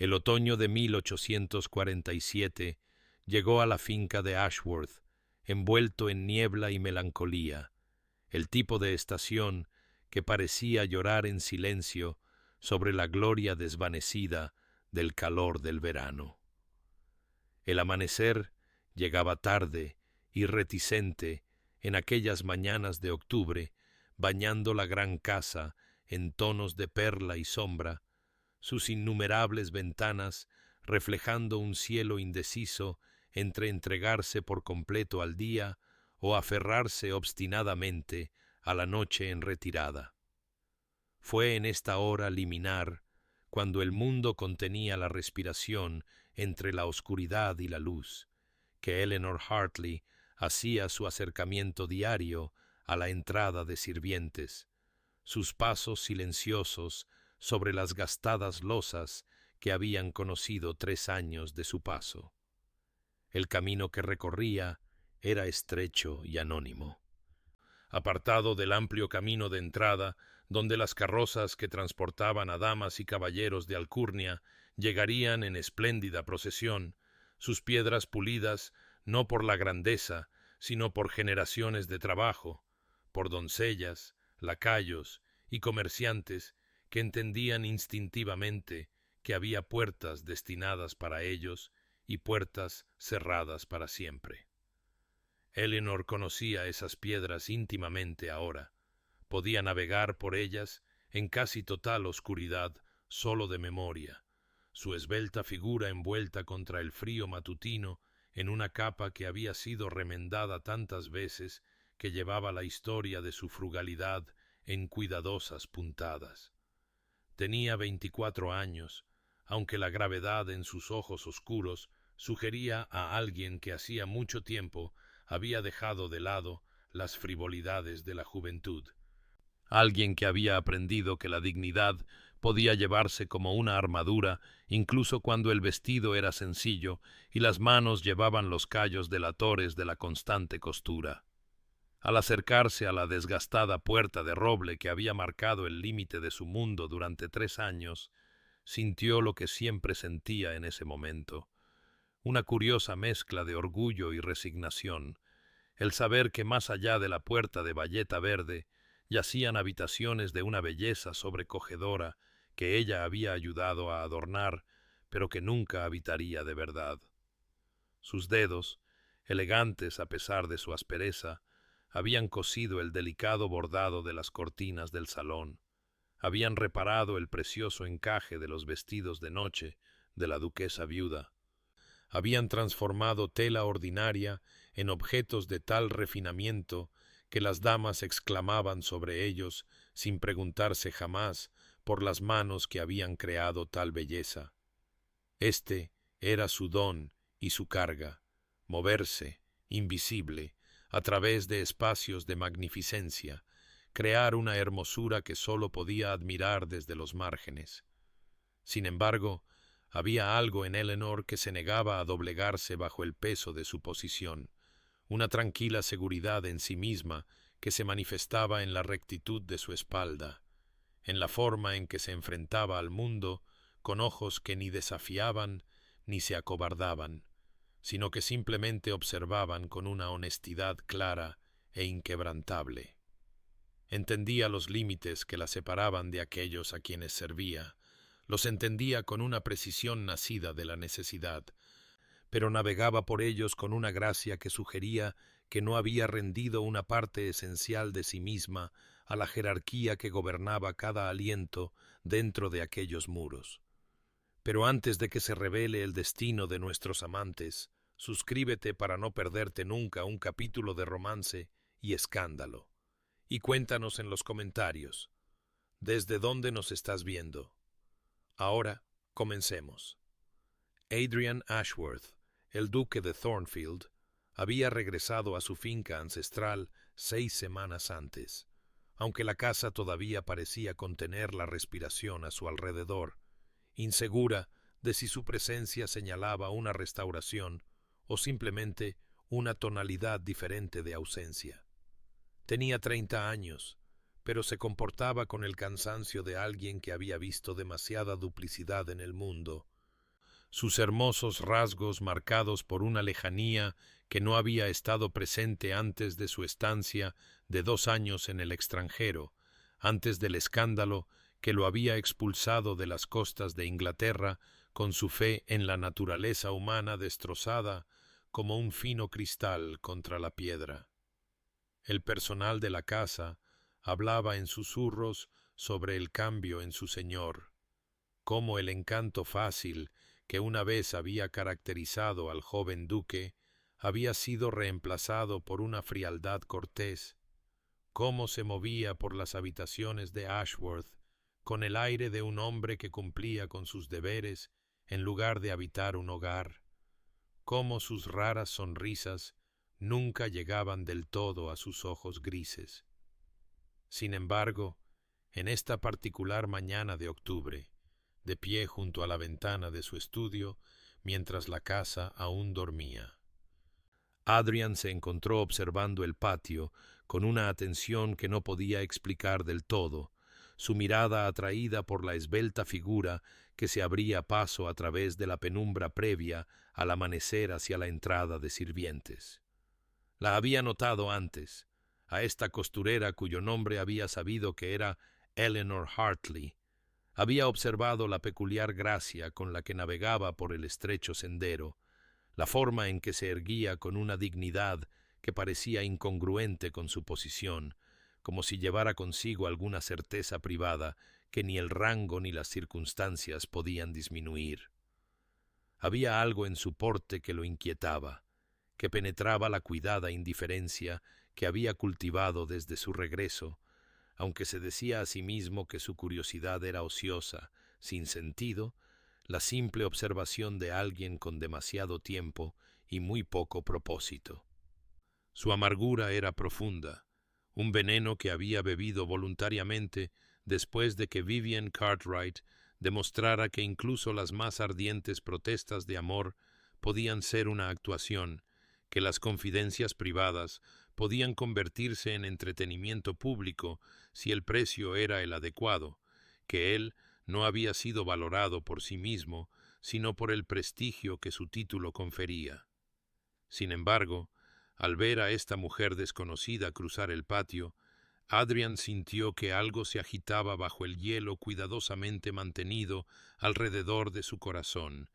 El otoño de 1847 llegó a la finca de Ashworth, envuelto en niebla y melancolía, el tipo de estación que parecía llorar en silencio sobre la gloria desvanecida del calor del verano. El amanecer llegaba tarde y reticente en aquellas mañanas de octubre, bañando la gran casa en tonos de perla y sombra, sus innumerables ventanas reflejando un cielo indeciso entre entregarse por completo al día o aferrarse obstinadamente a la noche en retirada. Fue en esta hora liminar, cuando el mundo contenía la respiración entre la oscuridad y la luz, que Eleanor Hartley hacía su acercamiento diario a la entrada de sirvientes, sus pasos silenciosos sobre las gastadas losas que habían conocido 3 años de su paso. El camino que recorría era estrecho y anónimo. Apartado del amplio camino de entrada, donde las carrozas que transportaban a damas y caballeros de alcurnia llegarían en espléndida procesión, sus piedras pulidas no por la grandeza, sino por generaciones de trabajo, por doncellas, lacayos y comerciantes que entendían instintivamente que había puertas destinadas para ellos y puertas cerradas para siempre. Eleanor conocía esas piedras íntimamente ahora. Podía navegar por ellas en casi total oscuridad, solo de memoria, su esbelta figura envuelta contra el frío matutino en una capa que había sido remendada tantas veces que llevaba la historia de su frugalidad en cuidadosas puntadas. Tenía 24 años, aunque la gravedad en sus ojos oscuros sugería a alguien que hacía mucho tiempo había dejado de lado las frivolidades de la juventud. Alguien que había aprendido que la dignidad podía llevarse como una armadura, incluso cuando el vestido era sencillo y las manos llevaban los callos delatores de la constante costura. Al acercarse a la desgastada puerta de roble que había marcado el límite de su mundo durante 3 años, sintió lo que siempre sentía en ese momento, una curiosa mezcla de orgullo y resignación, el saber que más allá de la puerta de bayeta verde yacían habitaciones de una belleza sobrecogedora que ella había ayudado a adornar, pero que nunca habitaría de verdad. Sus dedos, elegantes a pesar de su aspereza, habían cosido el delicado bordado de las cortinas del salón, habían reparado el precioso encaje de los vestidos de noche de la duquesa viuda, habían transformado tela ordinaria en objetos de tal refinamiento que las damas exclamaban sobre ellos sin preguntarse jamás por las manos que habían creado tal belleza. Este era su don y su carga, moverse, invisible, a través de espacios de magnificencia, crear una hermosura que sólo podía admirar desde los márgenes. Sin embargo, había algo en Eleanor que se negaba a doblegarse bajo el peso de su posición, una tranquila seguridad en sí misma que se manifestaba en la rectitud de su espalda, en la forma en que se enfrentaba al mundo con ojos que ni desafiaban ni se acobardaban, sino que simplemente observaban con una honestidad clara e inquebrantable. Entendía los límites que la separaban de aquellos a quienes servía, los entendía con una precisión nacida de la necesidad, pero navegaba por ellos con una gracia que sugería que no había rendido una parte esencial de sí misma a la jerarquía que gobernaba cada aliento dentro de aquellos muros. Pero antes de que se revele el destino de nuestros amantes, suscríbete para no perderte nunca un capítulo de romance y escándalo. Y cuéntanos en los comentarios, ¿desde dónde nos estás viendo? Ahora, comencemos. Adrian Ashworth, el duque de Thornfield, había regresado a su finca ancestral 6 semanas antes, aunque la casa todavía parecía contener la respiración a su alrededor, insegura de si su presencia señalaba una restauración o simplemente una tonalidad diferente de ausencia. Tenía 30 años, pero se comportaba con el cansancio de alguien que había visto demasiada duplicidad en el mundo, sus hermosos rasgos marcados por una lejanía que no había estado presente antes de su estancia de 2 años en el extranjero, antes del escándalo que lo había expulsado de las costas de Inglaterra con su fe en la naturaleza humana destrozada como un fino cristal contra la piedra. El personal de la casa hablaba en susurros sobre el cambio en su señor, cómo el encanto fácil que una vez había caracterizado al joven duque había sido reemplazado por una frialdad cortés, cómo se movía por las habitaciones de Ashworth con el aire de un hombre que cumplía con sus deberes en lugar de habitar un hogar, cómo sus raras sonrisas nunca llegaban del todo a sus ojos grises. Sin embargo, en esta particular mañana de octubre, de pie junto a la ventana de su estudio, mientras la casa aún dormía, Adrian se encontró observando el patio con una atención que no podía explicar del todo, su mirada atraída por la esbelta figura que se abría paso a través de la penumbra previa al amanecer hacia la entrada de sirvientes. La había notado antes, a esta costurera cuyo nombre había sabido que era Eleanor Hartley. Había observado la peculiar gracia con la que navegaba por el estrecho sendero, la forma en que se erguía con una dignidad que parecía incongruente con su posición, como si llevara consigo alguna certeza privada que ni el rango ni las circunstancias podían disminuir. Había algo en su porte que lo inquietaba, que penetraba la cuidada indiferencia que había cultivado desde su regreso, aunque se decía a sí mismo que su curiosidad era ociosa, sin sentido, la simple observación de alguien con demasiado tiempo y muy poco propósito. Su amargura era profunda, un veneno que había bebido voluntariamente después de que Vivian Cartwright demostrara que incluso las más ardientes protestas de amor podían ser una actuación, que las confidencias privadas podían convertirse en entretenimiento público si el precio era el adecuado, que él no había sido valorado por sí mismo, sino por el prestigio que su título confería. Sin embargo, al ver a esta mujer desconocida cruzar el patio, Adrian sintió que algo se agitaba bajo el hielo cuidadosamente mantenido alrededor de su corazón,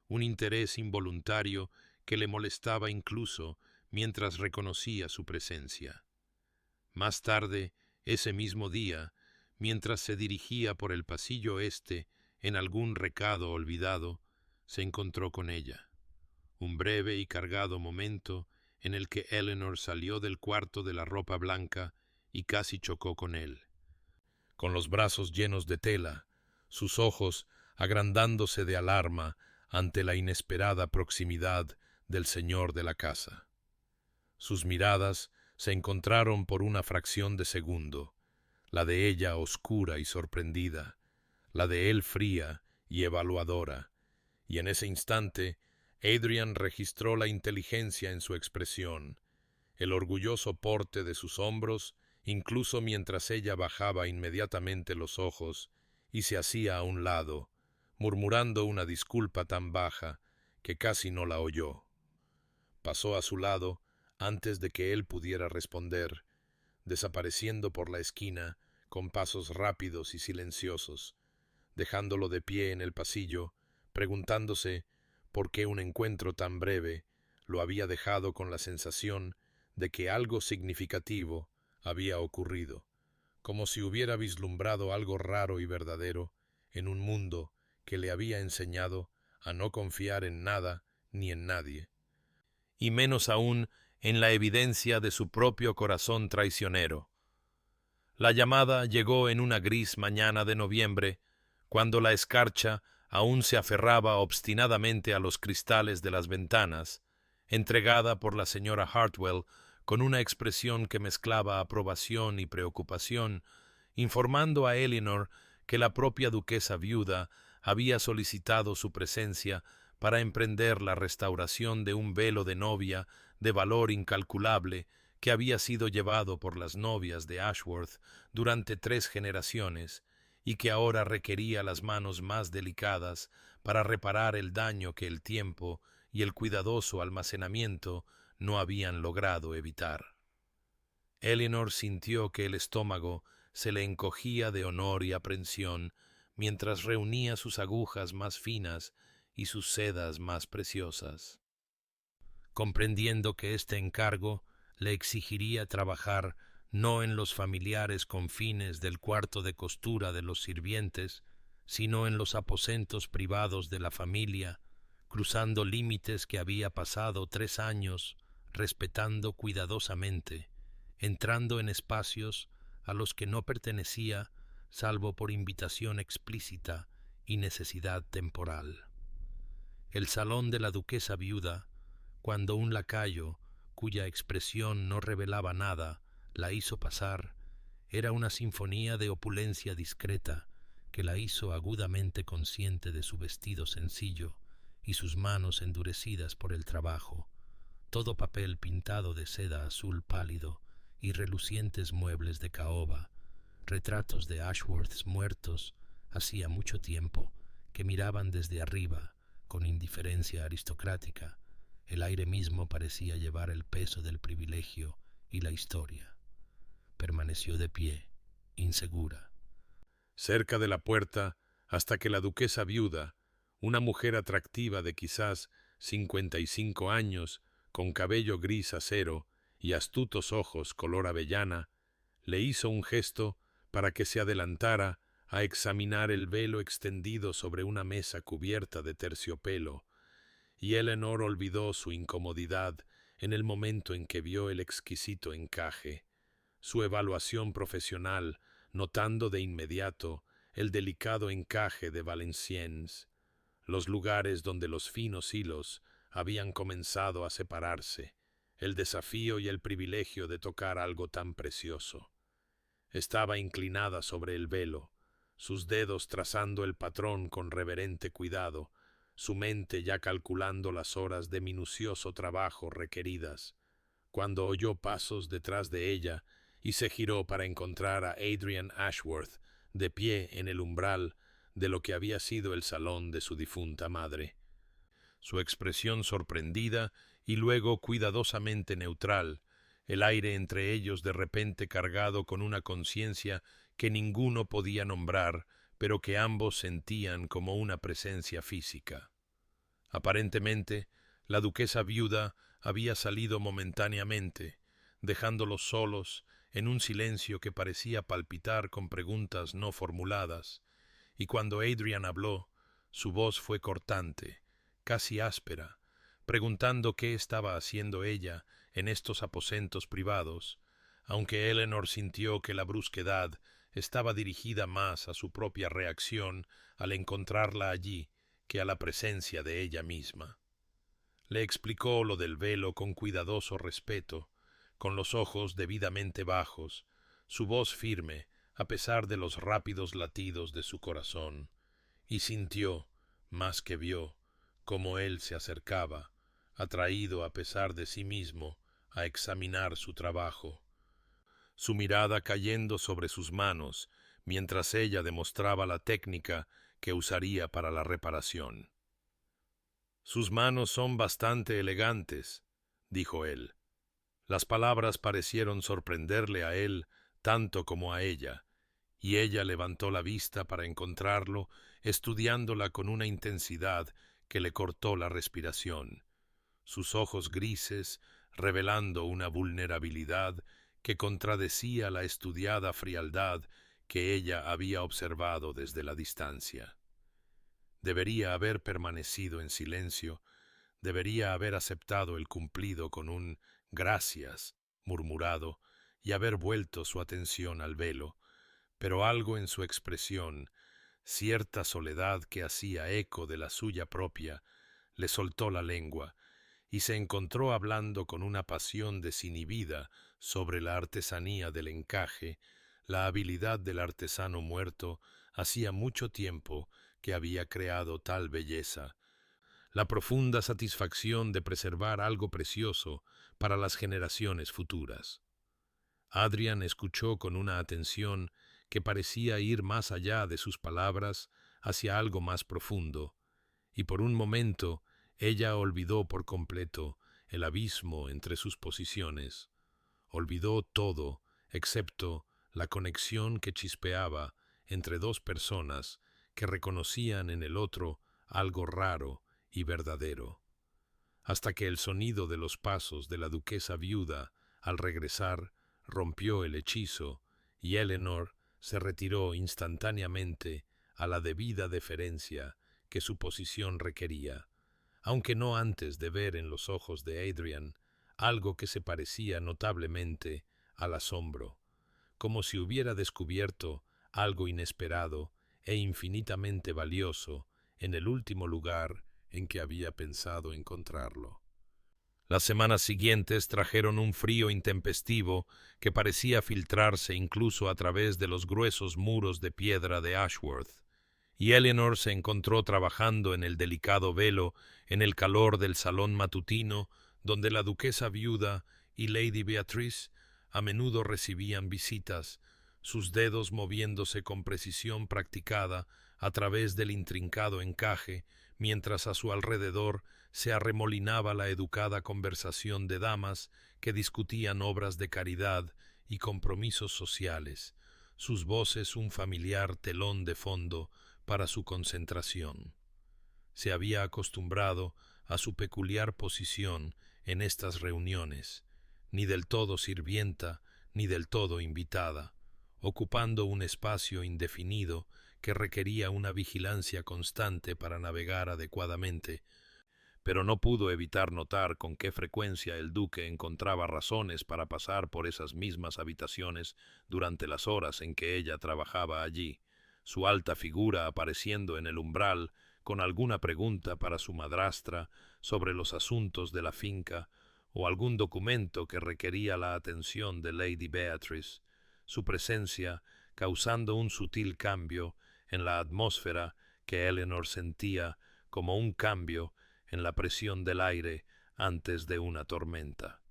un interés involuntario que le molestaba incluso mientras reconocía su presencia. Más tarde, ese mismo día, mientras se dirigía por el pasillo este en algún recado olvidado, se encontró con ella. Un breve y cargado momento en el que Eleanor salió del cuarto de la ropa blanca y casi chocó con él. Con los brazos llenos de tela, sus ojos agrandándose de alarma ante la inesperada proximidad del señor de la casa. Sus miradas se encontraron por una fracción de segundo, la de ella oscura y sorprendida, la de él fría y evaluadora, y en ese instante Adrian registró la inteligencia en su expresión, el orgulloso porte de sus hombros, incluso mientras ella bajaba inmediatamente los ojos y se hacía a un lado, murmurando una disculpa tan baja que casi no la oyó. Pasó a su lado antes de que él pudiera responder, desapareciendo por la esquina con pasos rápidos y silenciosos, dejándolo de pie en el pasillo, preguntándose por qué un encuentro tan breve lo había dejado con la sensación de que algo significativo había ocurrido, como si hubiera vislumbrado algo raro y verdadero en un mundo que le había enseñado a no confiar en nada ni en nadie, y menos aún en la evidencia de su propio corazón traicionero. La llamada llegó en una gris mañana de noviembre, cuando la escarcha aún se aferraba obstinadamente a los cristales de las ventanas, entregada por la señora Hartwell con una expresión que mezclaba aprobación y preocupación, informando a Eleanor que la propia duquesa viuda había solicitado su presencia para emprender la restauración de un velo de novia de valor incalculable que había sido llevado por las novias de Ashworth durante 3 generaciones y que ahora requería las manos más delicadas para reparar el daño que el tiempo y el cuidadoso almacenamiento no habían logrado evitar. Eleanor sintió que el estómago se le encogía de honor y aprensión mientras reunía sus agujas más finas y sus sedas más preciosas. Comprendiendo que este encargo le exigiría trabajar no en los familiares confines del cuarto de costura de los sirvientes, sino en los aposentos privados de la familia, cruzando límites que había pasado 3 años respetando cuidadosamente, entrando en espacios a los que no pertenecía salvo por invitación explícita y necesidad temporal. El salón de la duquesa viuda, cuando un lacayo, cuya expresión no revelaba nada, la hizo pasar, era una sinfonía de opulencia discreta que la hizo agudamente consciente de su vestido sencillo y sus manos endurecidas por el trabajo, todo papel pintado de seda azul pálido y relucientes muebles de caoba, retratos de Ashworths muertos hacía mucho tiempo que miraban desde arriba con indiferencia aristocrática. El aire mismo parecía llevar el peso del privilegio y la historia. Permaneció de pie, insegura, cerca de la puerta, hasta que la duquesa viuda, una mujer atractiva de quizás 55 años, con cabello gris acero y astutos ojos color avellana, le hizo un gesto para que se adelantara a examinar el velo extendido sobre una mesa cubierta de terciopelo, y Eleanor olvidó su incomodidad en el momento en que vio el exquisito encaje, su evaluación profesional, notando de inmediato el delicado encaje de Valenciennes, los lugares donde los finos hilos habían comenzado a separarse, el desafío y el privilegio de tocar algo tan precioso. Estaba inclinada sobre el velo, sus dedos trazando el patrón con reverente cuidado, su mente ya calculando las horas de minucioso trabajo requeridas, cuando oyó pasos detrás de ella y se giró para encontrar a Adrian Ashworth de pie en el umbral de lo que había sido el salón de su difunta madre. Su expresión sorprendida y luego cuidadosamente neutral, el aire entre ellos de repente cargado con una conciencia que ninguno podía nombrar, pero que ambos sentían como una presencia física. Aparentemente, la duquesa viuda había salido momentáneamente, dejándolos solos en un silencio que parecía palpitar con preguntas no formuladas, y cuando Adrian habló, su voz fue cortante, casi áspera, preguntando qué estaba haciendo ella en estos aposentos privados, aunque Eleanor sintió que la brusquedad estaba dirigida más a su propia reacción al encontrarla allí que a la presencia de ella misma. Le explicó lo del velo con cuidadoso respeto, con los ojos debidamente bajos, su voz firme a pesar de los rápidos latidos de su corazón, y sintió, más que vio, cómo él se acercaba, atraído a pesar de sí mismo, a examinar su trabajo, su mirada cayendo sobre sus manos, mientras ella demostraba la técnica que usaría para la reparación. «Sus manos son bastante elegantes», dijo él. Las palabras parecieron sorprenderle a él tanto como a ella, y ella levantó la vista para encontrarlo estudiándola con una intensidad que le cortó la respiración, sus ojos grises revelando una vulnerabilidad que contradecía la estudiada frialdad que ella había observado desde la distancia. Debería haber permanecido en silencio, debería haber aceptado el cumplido con un «gracias» murmurado y haber vuelto su atención al velo, pero algo en su expresión, cierta soledad que hacía eco de la suya propia, le soltó la lengua y se encontró hablando con una pasión desinhibida sobre la artesanía del encaje, la habilidad del artesano muerto hacía mucho tiempo que había creado tal belleza, la profunda satisfacción de preservar algo precioso para las generaciones futuras. Adrian escuchó con una atención que parecía ir más allá de sus palabras hacia algo más profundo, y por un momento ella olvidó por completo el abismo entre sus posiciones. Olvidó todo, excepto la conexión que chispeaba entre dos personas que reconocían en el otro algo raro y verdadero. Hasta que el sonido de los pasos de la duquesa viuda, al regresar, rompió el hechizo, y Eleanor se retiró instantáneamente a la debida deferencia que su posición requería, aunque no antes de ver en los ojos de Adrian algo que se parecía notablemente al asombro, como si hubiera descubierto algo inesperado e infinitamente valioso en el último lugar en que había pensado encontrarlo. Las semanas siguientes trajeron un frío intempestivo que parecía filtrarse incluso a través de los gruesos muros de piedra de Ashworth, y Eleanor se encontró trabajando en el delicado velo en el calor del salón matutino, donde la duquesa viuda y Lady Beatrice a menudo recibían visitas, sus dedos moviéndose con precisión practicada a través del intrincado encaje, mientras a su alrededor se arremolinaba la educada conversación de damas que discutían obras de caridad y compromisos sociales, sus voces un familiar telón de fondo para su concentración. Se había acostumbrado a su peculiar posición en estas reuniones, ni del todo sirvienta ni del todo invitada, ocupando un espacio indefinido que requería una vigilancia constante para navegar adecuadamente, pero no pudo evitar notar con qué frecuencia el duque encontraba razones para pasar por esas mismas habitaciones durante las horas en que ella trabajaba allí, su alta figura apareciendo en el umbral con alguna pregunta para su madrastra sobre los asuntos de la finca o algún documento que requería la atención de Lady Beatrice, su presencia causando un sutil cambio en la atmósfera que Eleanor sentía como un cambio en la presión del aire antes de una tormenta.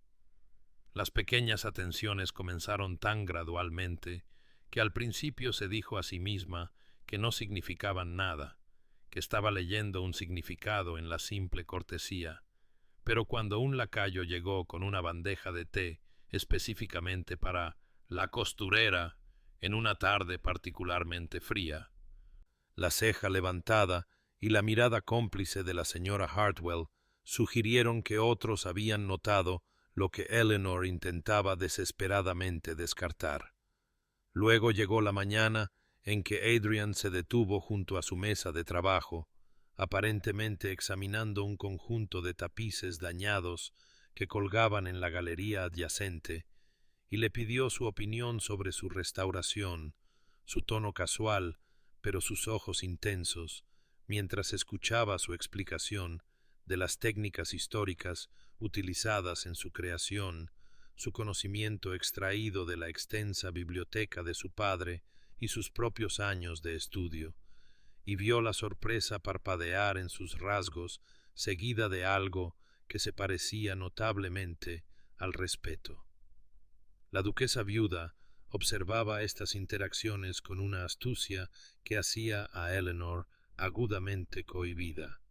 Las pequeñas atenciones comenzaron tan gradualmente que al principio se dijo a sí misma que no significaban nada, que estaba leyendo un significado en la simple cortesía, pero cuando un lacayo llegó con una bandeja de té específicamente para la costurera en una tarde particularmente fría, la ceja levantada y la mirada cómplice de la señora Hartwell sugirieron que otros habían notado lo que Eleanor intentaba desesperadamente descartar. Luego llegó la mañana en que Adrian se detuvo junto a su mesa de trabajo, aparentemente examinando un conjunto de tapices dañados que colgaban en la galería adyacente, y le pidió su opinión sobre su restauración, su tono casual, pero sus ojos intensos, mientras escuchaba su explicación de las técnicas históricas utilizadas en su creación, su conocimiento extraído de la extensa biblioteca de su padre y sus propios años de estudio, y vio la sorpresa parpadear en sus rasgos, seguida de algo que se parecía notablemente al respeto. La duquesa viuda observaba estas interacciones con una astucia que hacía a Eleanor agudamente cohibida.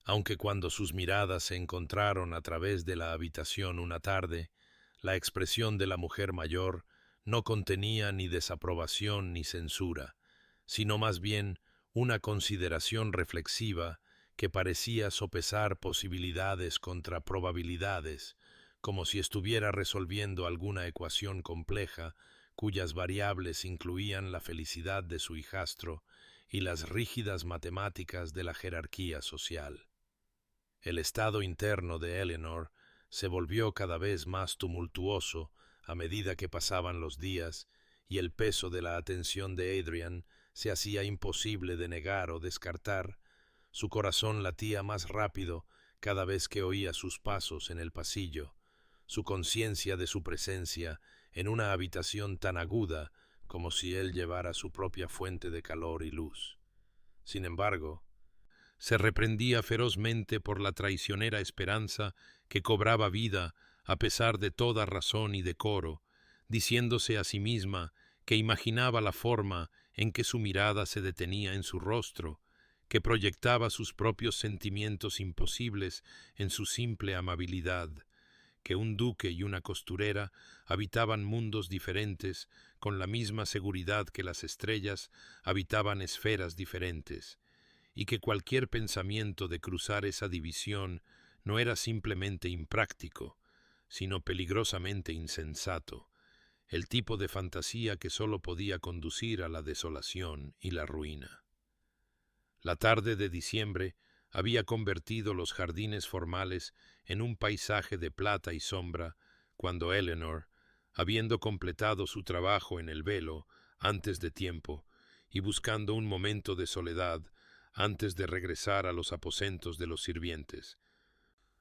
Aunque cuando sus miradas se encontraron a través de la habitación una tarde, la expresión de la mujer mayor no contenía ni desaprobación ni censura, sino más bien una consideración reflexiva que parecía sopesar posibilidades contra probabilidades, como si estuviera resolviendo alguna ecuación compleja cuyas variables incluían la felicidad de su hijastro y las rígidas matemáticas de la jerarquía social. El estado interno de Eleanor se volvió cada vez más tumultuoso a medida que pasaban los días, y el peso de la atención de Adrian se hacía imposible de negar o descartar. Su corazón latía más rápido cada vez que oía sus pasos en el pasillo, su conciencia de su presencia en una habitación tan aguda como si él llevara su propia fuente de calor y luz. Sin embargo, se reprendía ferozmente por la traicionera esperanza que cobraba vida a pesar de toda razón y decoro, diciéndose a sí misma que imaginaba la forma en que su mirada se detenía en su rostro, que proyectaba sus propios sentimientos imposibles en su simple amabilidad, que un duque y una costurera habitaban mundos diferentes con la misma seguridad que las estrellas habitaban esferas diferentes, y que cualquier pensamiento de cruzar esa división no era simplemente impráctico, sino peligrosamente insensato, el tipo de fantasía que sólo podía conducir a la desolación y la ruina. La tarde de diciembre había convertido los jardines formales en un paisaje de plata y sombra, cuando Eleanor, habiendo completado su trabajo en el velo antes de tiempo y buscando un momento de soledad antes de regresar a los aposentos de los sirvientes,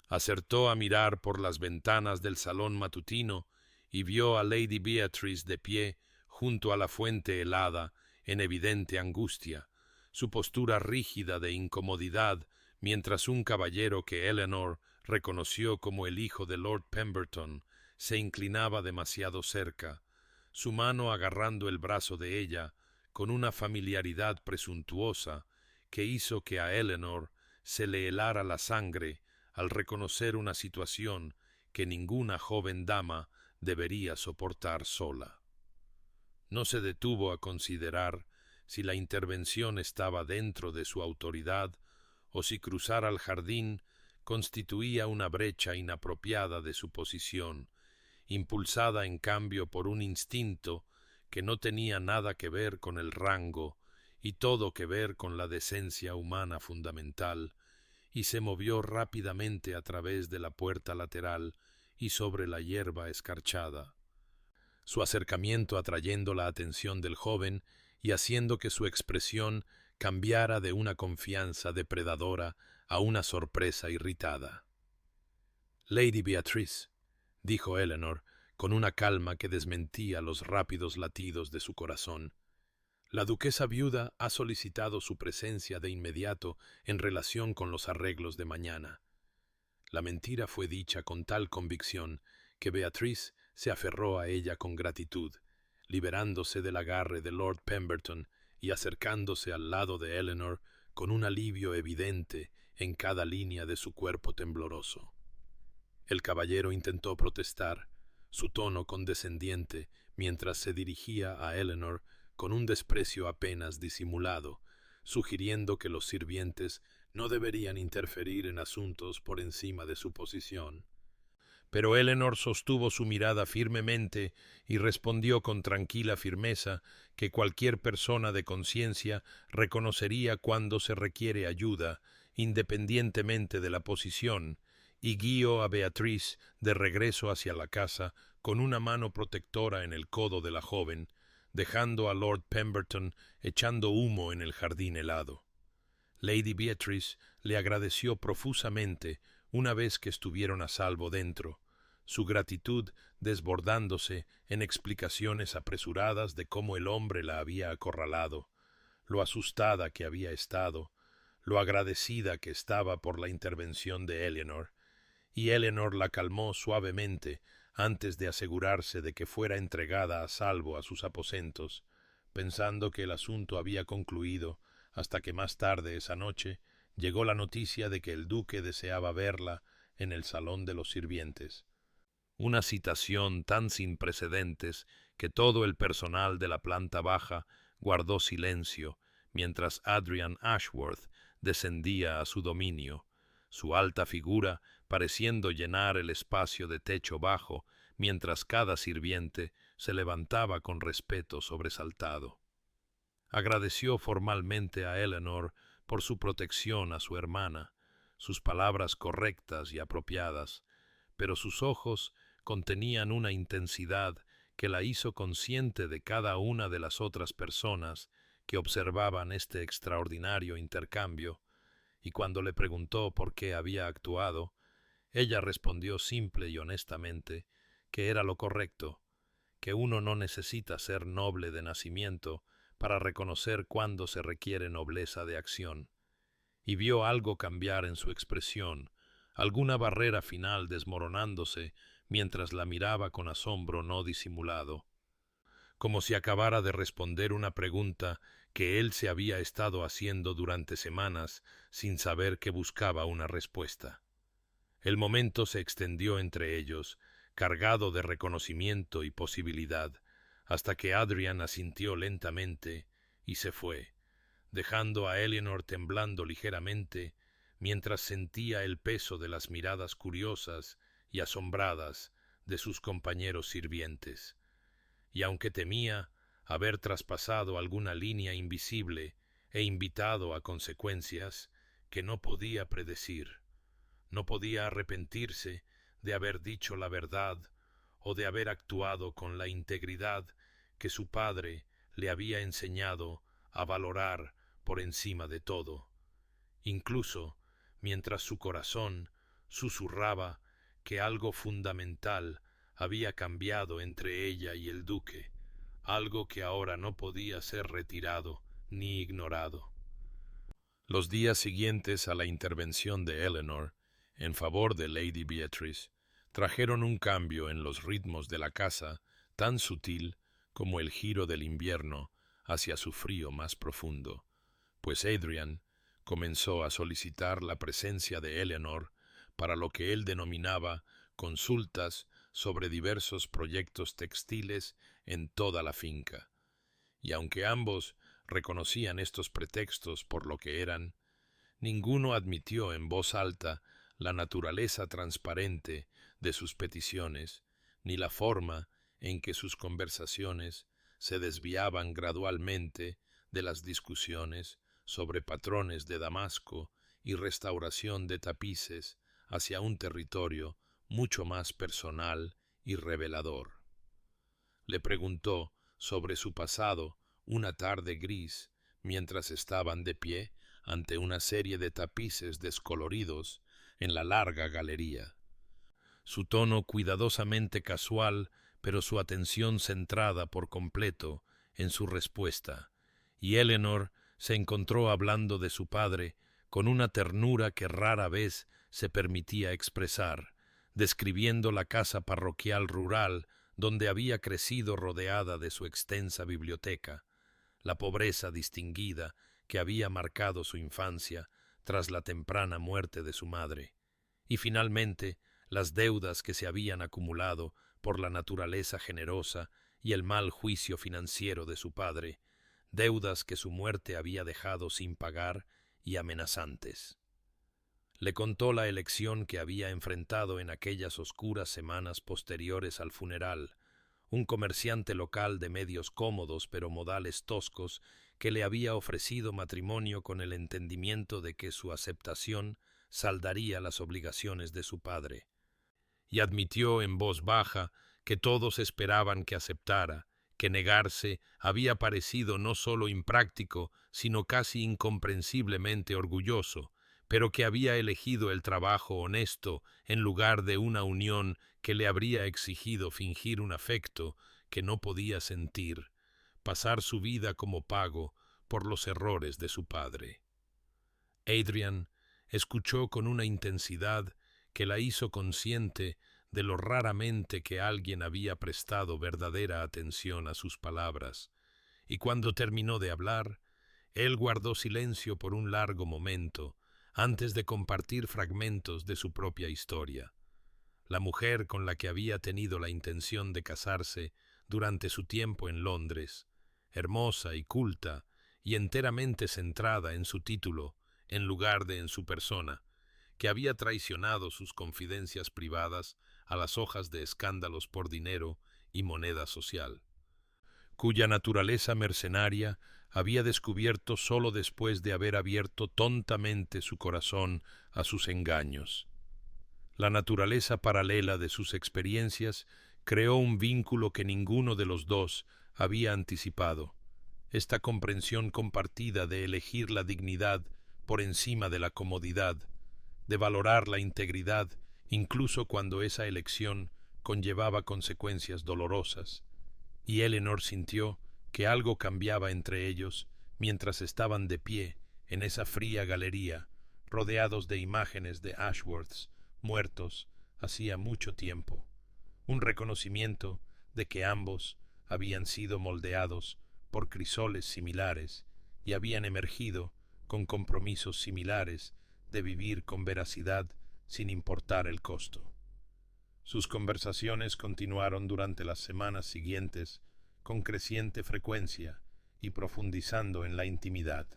acertó a mirar por las ventanas del salón matutino y vio a Lady Beatrice de pie junto a la fuente helada, en evidente angustia, su postura rígida de incomodidad, mientras un caballero que Eleanor reconoció como el hijo de Lord Pemberton se inclinaba demasiado cerca, su mano agarrando el brazo de ella con una familiaridad presuntuosa que hizo que a Eleanor se le helara la sangre al reconocer una situación que ninguna joven dama debería soportar sola. No se detuvo a considerar si la intervención estaba dentro de su autoridad o si cruzar al jardín constituía una brecha inapropiada de su posición, impulsada en cambio por un instinto que no tenía nada que ver con el rango y todo que ver con la decencia humana fundamental, y se movió rápidamente a través de la puerta lateral y sobre la hierba escarchada, su acercamiento atrayendo la atención del joven y haciendo que su expresión cambiara de una confianza depredadora a una sorpresa irritada. «Lady Beatrice», dijo Eleanor, con una calma que desmentía los rápidos latidos de su corazón, «la duquesa viuda ha solicitado su presencia de inmediato en relación con los arreglos de mañana». La mentira fue dicha con tal convicción que Beatrice se aferró a ella con gratitud, liberándose del agarre de Lord Pemberton y acercándose al lado de Eleanor con un alivio evidente en cada línea de su cuerpo tembloroso. El caballero intentó protestar, su tono condescendiente, mientras se dirigía a Eleanor con un desprecio apenas disimulado, sugiriendo que los sirvientes no deberían interferir en asuntos por encima de su posición. Pero Eleanor sostuvo su mirada firmemente y respondió con tranquila firmeza que cualquier persona de conciencia reconocería cuando se requiere ayuda, independientemente de la posición, y guió a Beatrice de regreso hacia la casa con una mano protectora en el codo de la joven, dejando a Lord Pemberton echando humo en el jardín helado. Lady Beatrice le agradeció profusamente una vez que estuvieron a salvo dentro, su gratitud desbordándose en explicaciones apresuradas de cómo el hombre la había acorralado, lo asustada que había estado, lo agradecida que estaba por la intervención de Eleanor, y Eleanor la calmó suavemente antes de asegurarse de que fuera entregada a salvo a sus aposentos, pensando que el asunto había concluido hasta que más tarde esa noche llegó la noticia de que el duque deseaba verla en el salón de los sirvientes. Una citación tan sin precedentes que todo el personal de la planta baja guardó silencio mientras Adrian Ashworth descendía a su dominio, su alta figura pareciendo llenar el espacio de techo bajo, mientras cada sirviente se levantaba con respeto sobresaltado. Agradeció formalmente a Eleanor por su protección a su hermana, sus palabras correctas y apropiadas, pero sus ojos contenían una intensidad que la hizo consciente de cada una de las otras personas que observaban este extraordinario intercambio, y cuando le preguntó por qué había actuado, ella respondió simple y honestamente que era lo correcto, que uno no necesita ser noble de nacimiento para reconocer cuándo se requiere nobleza de acción, y vio algo cambiar en su expresión, alguna barrera final desmoronándose mientras la miraba con asombro no disimulado, como si acabara de responder una pregunta que él se había estado haciendo durante semanas sin saber que buscaba una respuesta. El momento se extendió entre ellos, cargado de reconocimiento y posibilidad, hasta que Adrian asintió lentamente y se fue, dejando a Eleanor temblando ligeramente mientras sentía el peso de las miradas curiosas y asombradas de sus compañeros sirvientes. Y aunque temía haber traspasado alguna línea invisible e invitado a consecuencias que no podía predecir, no podía arrepentirse de haber dicho la verdad o de haber actuado con la integridad que su padre le había enseñado a valorar por encima de todo, incluso mientras su corazón susurraba que algo fundamental había cambiado entre ella y el duque, algo que ahora no podía ser retirado ni ignorado. Los días siguientes a la intervención de Eleanor en favor de Lady Beatrice trajeron un cambio en los ritmos de la casa tan sutil como el giro del invierno hacia su frío más profundo, pues Adrian comenzó a solicitar la presencia de Eleanor para lo que él denominaba consultas sobre diversos proyectos textiles en toda la finca, y aunque ambos reconocían estos pretextos por lo que eran, ninguno admitió en voz alta la naturaleza transparente de sus peticiones, ni la forma en que sus conversaciones se desviaban gradualmente de las discusiones sobre patrones de Damasco y restauración de tapices hacia un territorio mucho más personal y revelador. Le preguntó sobre su pasado una tarde gris mientras estaban de pie ante una serie de tapices descoloridos en la larga galería. Su tono cuidadosamente casual, pero su atención centrada por completo en su respuesta, y Eleanor se encontró hablando de su padre con una ternura que rara vez se permitía expresar, describiendo la casa parroquial rural donde había crecido rodeada de su extensa biblioteca, la pobreza distinguida que había marcado su infancia tras la temprana muerte de su madre, y finalmente las deudas que se habían acumulado por la naturaleza generosa y el mal juicio financiero de su padre, deudas que su muerte había dejado sin pagar y amenazantes. Le contó la elección que había enfrentado en aquellas oscuras semanas posteriores al funeral, un comerciante local de medios cómodos pero modales toscos que le había ofrecido matrimonio con el entendimiento de que su aceptación saldaría las obligaciones de su padre, y admitió en voz baja que todos esperaban que aceptara, que negarse había parecido no solo impráctico, sino casi incomprensiblemente orgulloso, pero que había elegido el trabajo honesto en lugar de una unión que le habría exigido fingir un afecto que no podía sentir, pasar su vida como pago por los errores de su padre. Adrian escuchó con una intensidad que la hizo consciente de lo raramente que alguien había prestado verdadera atención a sus palabras, y cuando terminó de hablar, él guardó silencio por un largo momento antes de compartir fragmentos de su propia historia. La mujer con la que había tenido la intención de casarse durante su tiempo en Londres, hermosa y culta y enteramente centrada en su título en lugar de en su persona, que había traicionado sus confidencias privadas a las hojas de escándalos por dinero y moneda social, cuya naturaleza mercenaria había descubierto solo después de haber abierto tontamente su corazón a sus engaños. La naturaleza paralela de sus experiencias creó un vínculo que ninguno de los dos había anticipado, esta comprensión compartida de elegir la dignidad por encima de la comodidad, de valorar la integridad incluso cuando esa elección conllevaba consecuencias dolorosas, y Eleanor sintió que algo cambiaba entre ellos mientras estaban de pie en esa fría galería, rodeados de imágenes de Ashworths muertos hacía mucho tiempo, un reconocimiento de que ambos habían sido moldeados por crisoles similares y habían emergido con compromisos similares de vivir con veracidad sin importar el costo. Sus conversaciones continuaron durante las semanas siguientes con creciente frecuencia y profundizando en la intimidad,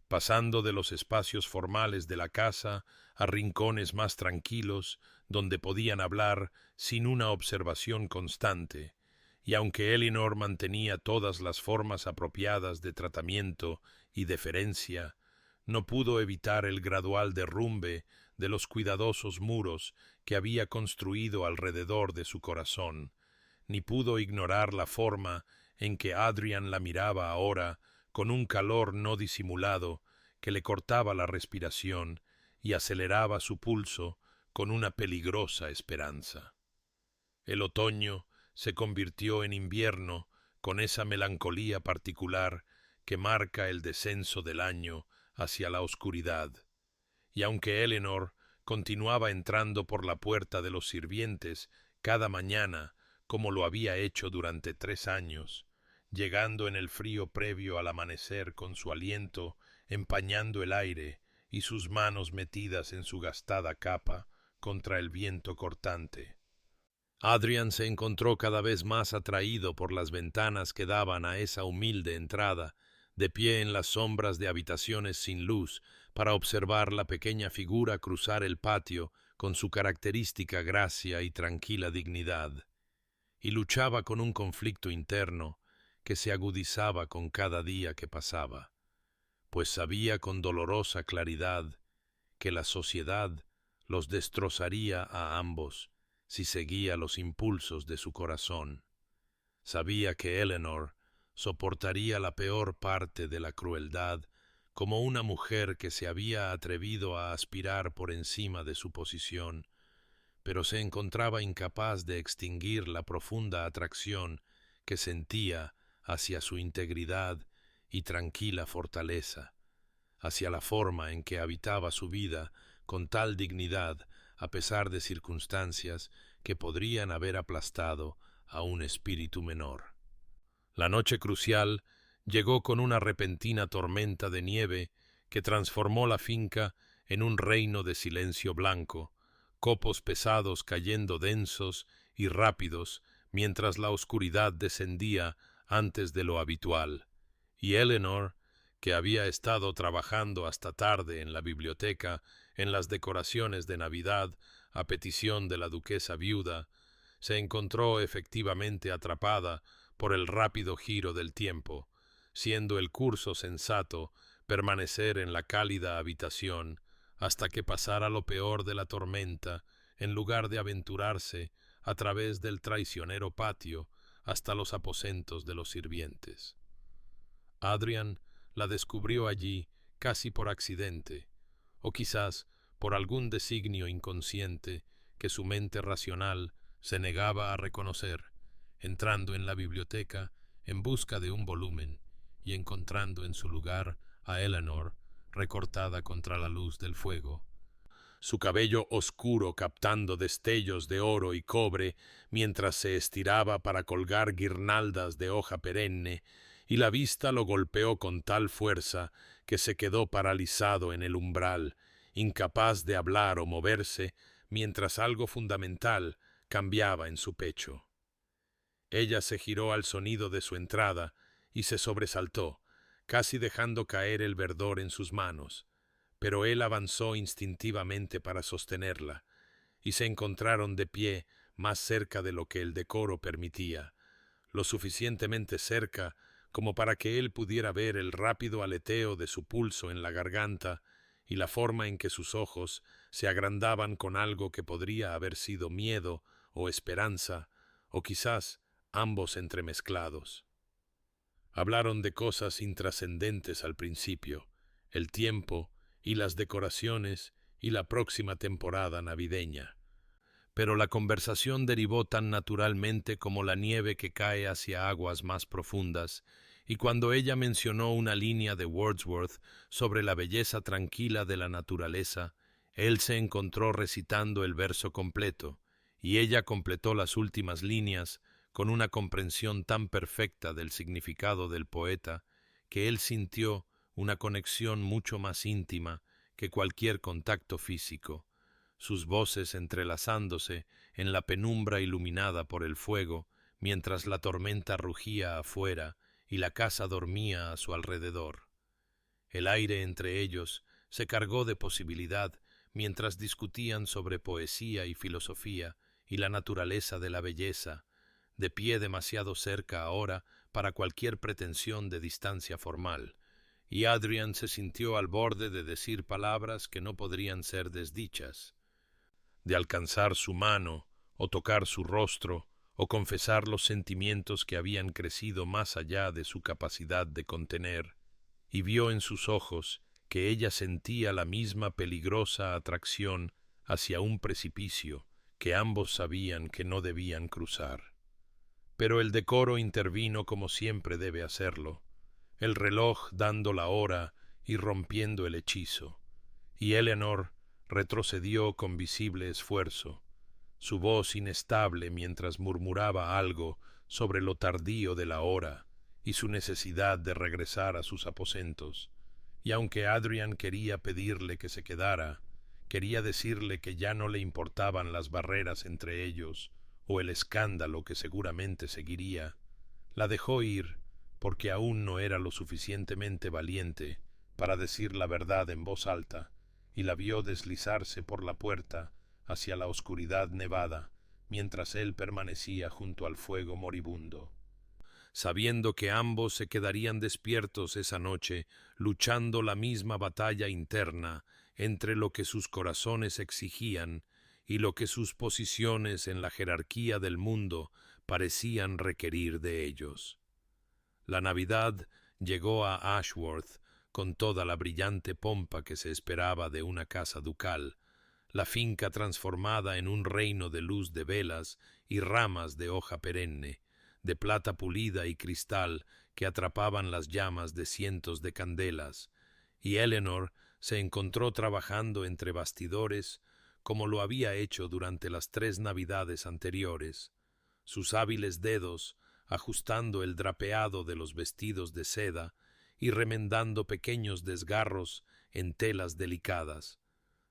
pasando de los espacios formales de la casa a rincones más tranquilos donde podían hablar sin una observación constante, y aunque Eleanor mantenía todas las formas apropiadas de tratamiento y deferencia, no pudo evitar el gradual derrumbe de los cuidadosos muros que había construido alrededor de su corazón, ni pudo ignorar la forma en que Adrian la miraba ahora con un calor no disimulado que le cortaba la respiración y aceleraba su pulso con una peligrosa esperanza. El otoño se convirtió en invierno con esa melancolía particular que marca el descenso del año hacia la oscuridad, y aunque Eleanor continuaba entrando por la puerta de los sirvientes cada mañana como lo había hecho durante 3 años, llegando en el frío previo al amanecer con su aliento empañando el aire y sus manos metidas en su gastada capa contra el viento cortante. Adrian se encontró cada vez más atraído por las ventanas que daban a esa humilde entrada, de pie en las sombras de habitaciones sin luz, para observar la pequeña figura cruzar el patio con su característica gracia y tranquila dignidad, y luchaba con un conflicto interno que se agudizaba con cada día que pasaba, pues sabía con dolorosa claridad que la sociedad los destrozaría a ambos si seguía los impulsos de su corazón. Sabía que Eleanor soportaría la peor parte de la crueldad como una mujer que se había atrevido a aspirar por encima de su posición, pero se encontraba incapaz de extinguir la profunda atracción que sentía hacia su integridad y tranquila fortaleza, hacia la forma en que habitaba su vida con tal dignidad a pesar de circunstancias que podrían haber aplastado a un espíritu menor. La noche crucial llegó con una repentina tormenta de nieve que transformó la finca en un reino de silencio blanco, copos pesados cayendo densos y rápidos mientras la oscuridad descendía antes de lo habitual, y Eleanor, que había estado trabajando hasta tarde en la biblioteca en las decoraciones de Navidad a petición de la duquesa viuda, se encontró efectivamente atrapada por el rápido giro del tiempo, siendo el curso sensato permanecer en la cálida habitación hasta que pasara lo peor de la tormenta, en lugar de aventurarse a través del traicionero patio hasta los aposentos de los sirvientes. Adrian la descubrió allí casi por accidente, o quizás por algún designio inconsciente que su mente racional se negaba a reconocer, entrando en la biblioteca en busca de un volumen y encontrando en su lugar a Eleanor recortada contra la luz del fuego, su cabello oscuro captando destellos de oro y cobre mientras se estiraba para colgar guirnaldas de hoja perenne, y la vista lo golpeó con tal fuerza que se quedó paralizado en el umbral, incapaz de hablar o moverse, mientras algo fundamental cambiaba en su pecho. Ella se giró al sonido de su entrada y se sobresaltó, casi dejando caer el verdor en sus manos, pero él avanzó instintivamente para sostenerla, y se encontraron de pie más cerca de lo que el decoro permitía, lo suficientemente cerca como para que él pudiera ver el rápido aleteo de su pulso en la garganta y la forma en que sus ojos se agrandaban con algo que podría haber sido miedo o esperanza, o quizás ambos entremezclados. Hablaron de cosas intrascendentes al principio, el tiempo y las decoraciones y la próxima temporada navideña. Pero la conversación derivó tan naturalmente como la nieve que cae hacia aguas más profundas, y cuando ella mencionó una línea de Wordsworth sobre la belleza tranquila de la naturaleza, él se encontró recitando el verso completo, y ella completó las últimas líneas con una comprensión tan perfecta del significado del poeta que él sintió una conexión mucho más íntima que cualquier contacto físico, sus voces entrelazándose en la penumbra iluminada por el fuego, mientras la tormenta rugía afuera y la casa dormía a su alrededor. El aire entre ellos se cargó de posibilidad mientras discutían sobre poesía y filosofía y la naturaleza de la belleza, de pie demasiado cerca ahora para cualquier pretensión de distancia formal, y Adrian se sintió al borde de decir palabras que no podrían ser desdichas, de alcanzar su mano, o tocar su rostro, o confesar los sentimientos que habían crecido más allá de su capacidad de contener, y vio en sus ojos que ella sentía la misma peligrosa atracción hacia un precipicio que ambos sabían que no debían cruzar. Pero el decoro intervino como siempre debe hacerlo, el reloj dando la hora y rompiendo el hechizo, y Eleanor retrocedió con visible esfuerzo, su voz inestable mientras murmuraba algo sobre lo tardío de la hora y su necesidad de regresar a sus aposentos, y aunque Adrian quería pedirle que se quedara, quería decirle que ya no le importaban las barreras entre ellos o el escándalo que seguramente seguiría, la dejó ir porque aún no era lo suficientemente valiente para decir la verdad en voz alta, y la vio deslizarse por la puerta hacia la oscuridad nevada, mientras él permanecía junto al fuego moribundo. Sabiendo que ambos se quedarían despiertos esa noche, luchando la misma batalla interna entre lo que sus corazones exigían y lo que sus posiciones en la jerarquía del mundo parecían requerir de ellos. La Navidad llegó a Ashworth con toda la brillante pompa que se esperaba de una casa ducal, la finca transformada en un reino de luz de velas y ramas de hoja perenne, de plata pulida y cristal que atrapaban las llamas de cientos de candelas, y Eleanor se encontró trabajando entre bastidores como lo había hecho durante las 3 Navidades anteriores, sus hábiles dedos ajustando el drapeado de los vestidos de seda y remendando pequeños desgarros en telas delicadas,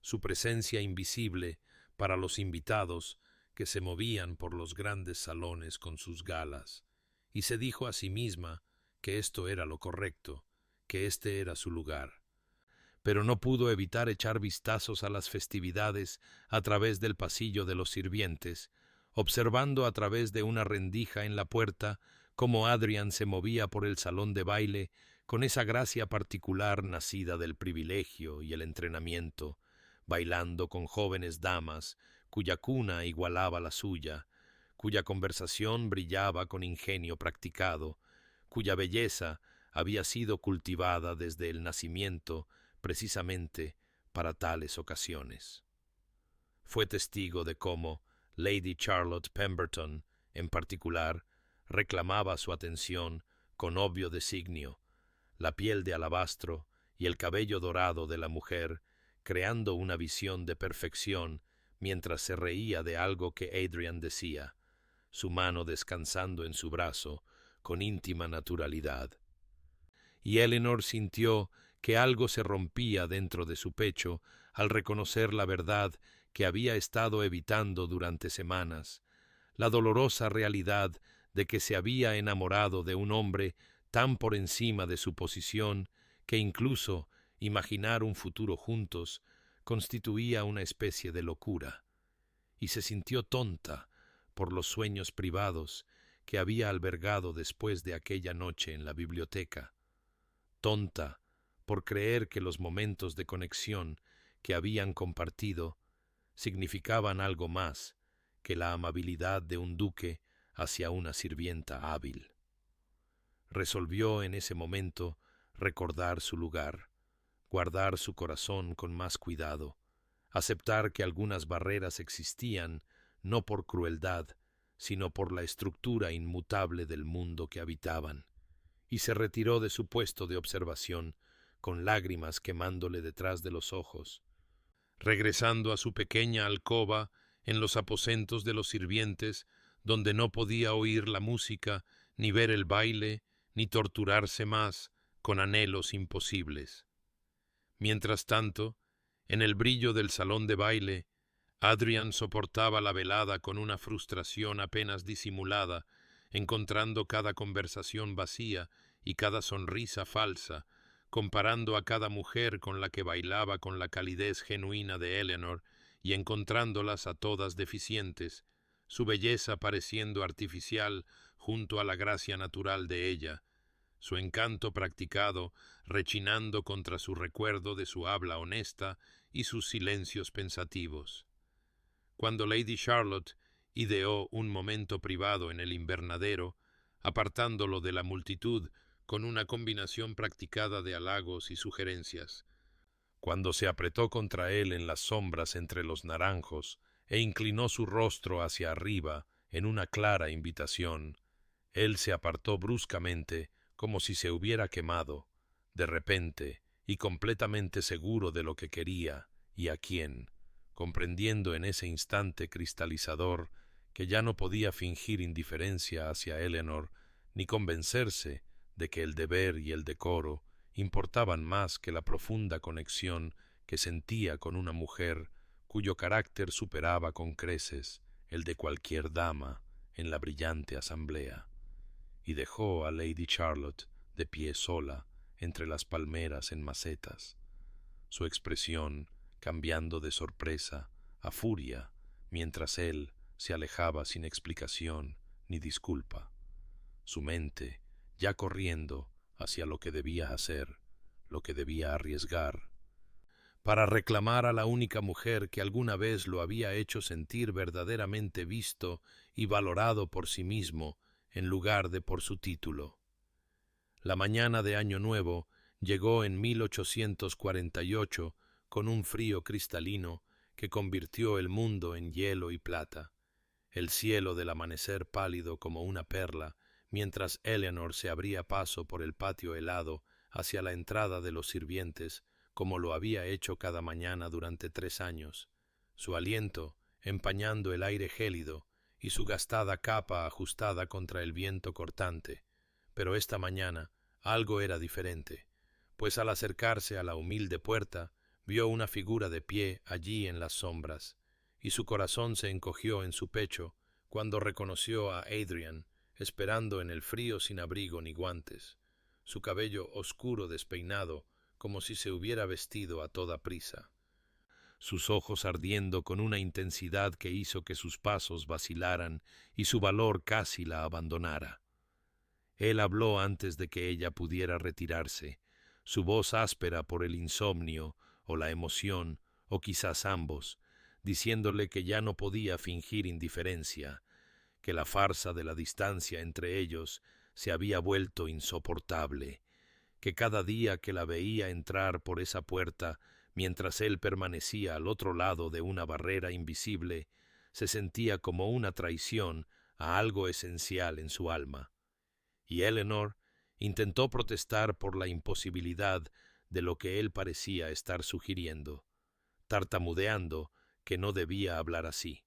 su presencia invisible para los invitados que se movían por los grandes salones con sus galas, y se dijo a sí misma que esto era lo correcto, que este era su lugar. Pero no pudo evitar echar vistazos a las festividades a través del pasillo de los sirvientes, observando a través de una rendija en la puerta cómo Adrian se movía por el salón de baile con esa gracia particular nacida del privilegio y el entrenamiento, bailando con jóvenes damas cuya cuna igualaba la suya, cuya conversación brillaba con ingenio practicado, cuya belleza había sido cultivada desde el nacimiento precisamente para tales ocasiones. Fue testigo de cómo Lady Charlotte Pemberton, en particular, reclamaba su atención con obvio designio, la piel de alabastro y el cabello dorado de la mujer, creando una visión de perfección mientras se reía de algo que Adrian decía, su mano descansando en su brazo con íntima naturalidad. Y Eleanor sintió que algo se rompía dentro de su pecho al reconocer la verdad que había estado evitando durante semanas, la dolorosa realidad de que se había enamorado de un hombre tan por encima de su posición que incluso imaginar un futuro juntos constituía una especie de locura, y se sintió tonta por los sueños privados que había albergado después de aquella noche en la biblioteca, tonta por creer que los momentos de conexión que habían compartido significaban algo más que la amabilidad de un duque hacia una sirvienta hábil. Resolvió en ese momento recordar su lugar, guardar su corazón con más cuidado, aceptar que algunas barreras existían no por crueldad, sino por la estructura inmutable del mundo que habitaban, y se retiró de su puesto de observación con lágrimas quemándole detrás de los ojos, regresando a su pequeña alcoba en los aposentos de los sirvientes, donde no podía oír la música, ni ver el baile, ni torturarse más con anhelos imposibles. Mientras tanto, en el brillo del salón de baile, Adrian soportaba la velada con una frustración apenas disimulada, encontrando cada conversación vacía y cada sonrisa falsa, comparando a cada mujer con la que bailaba con la calidez genuina de Eleanor y encontrándolas a todas deficientes, su belleza pareciendo artificial junto a la gracia natural de ella, su encanto practicado rechinando contra su recuerdo de su habla honesta y sus silencios pensativos. Cuando Lady Charlotte ideó un momento privado en el invernadero, apartándolo de la multitud con una combinación practicada de halagos y sugerencias, cuando se apretó contra él en las sombras entre los naranjos e inclinó su rostro hacia arriba en una clara invitación, él se apartó bruscamente como si se hubiera quemado, de repente y completamente seguro de lo que quería y a quién, comprendiendo en ese instante cristalizador que ya no podía fingir indiferencia hacia Eleanor ni convencerse de que el deber y el decoro importaban más que la profunda conexión que sentía con una mujer cuyo carácter superaba con creces el de cualquier dama en la brillante asamblea, y dejó a Lady Charlotte de pie sola entre las palmeras en macetas, su expresión cambiando de sorpresa a furia mientras él se alejaba sin explicación ni disculpa, su mente ya corriendo hacia lo que debía hacer, lo que debía arriesgar, para reclamar a la única mujer que alguna vez lo había hecho sentir verdaderamente visto y valorado por sí mismo en lugar de por su título. La mañana de Año Nuevo llegó en 1848 con un frío cristalino que convirtió el mundo en hielo y plata, el cielo del amanecer pálido como una perla, mientras Eleanor se abría paso por el patio helado hacia la entrada de los sirvientes, como lo había hecho cada mañana durante 3 años, su aliento empañando el aire gélido y su gastada capa ajustada contra el viento cortante. Pero esta mañana algo era diferente, pues al acercarse a la humilde puerta vio una figura de pie allí en las sombras, y su corazón se encogió en su pecho cuando reconoció a Adrian esperando en el frío sin abrigo ni guantes, su cabello oscuro despeinado como si se hubiera vestido a toda prisa, sus ojos ardiendo con una intensidad que hizo que sus pasos vacilaran y su valor casi la abandonara. Él habló antes de que ella pudiera retirarse, su voz áspera por el insomnio o la emoción, o quizás ambos, diciéndole que ya no podía fingir indiferencia, que la farsa de la distancia entre ellos se había vuelto insoportable, que cada día que la veía entrar por esa puerta, mientras él permanecía al otro lado de una barrera invisible, se sentía como una traición a algo esencial en su alma. Y Eleanor intentó protestar por la imposibilidad de lo que él parecía estar sugiriendo, tartamudeando que no debía hablar así,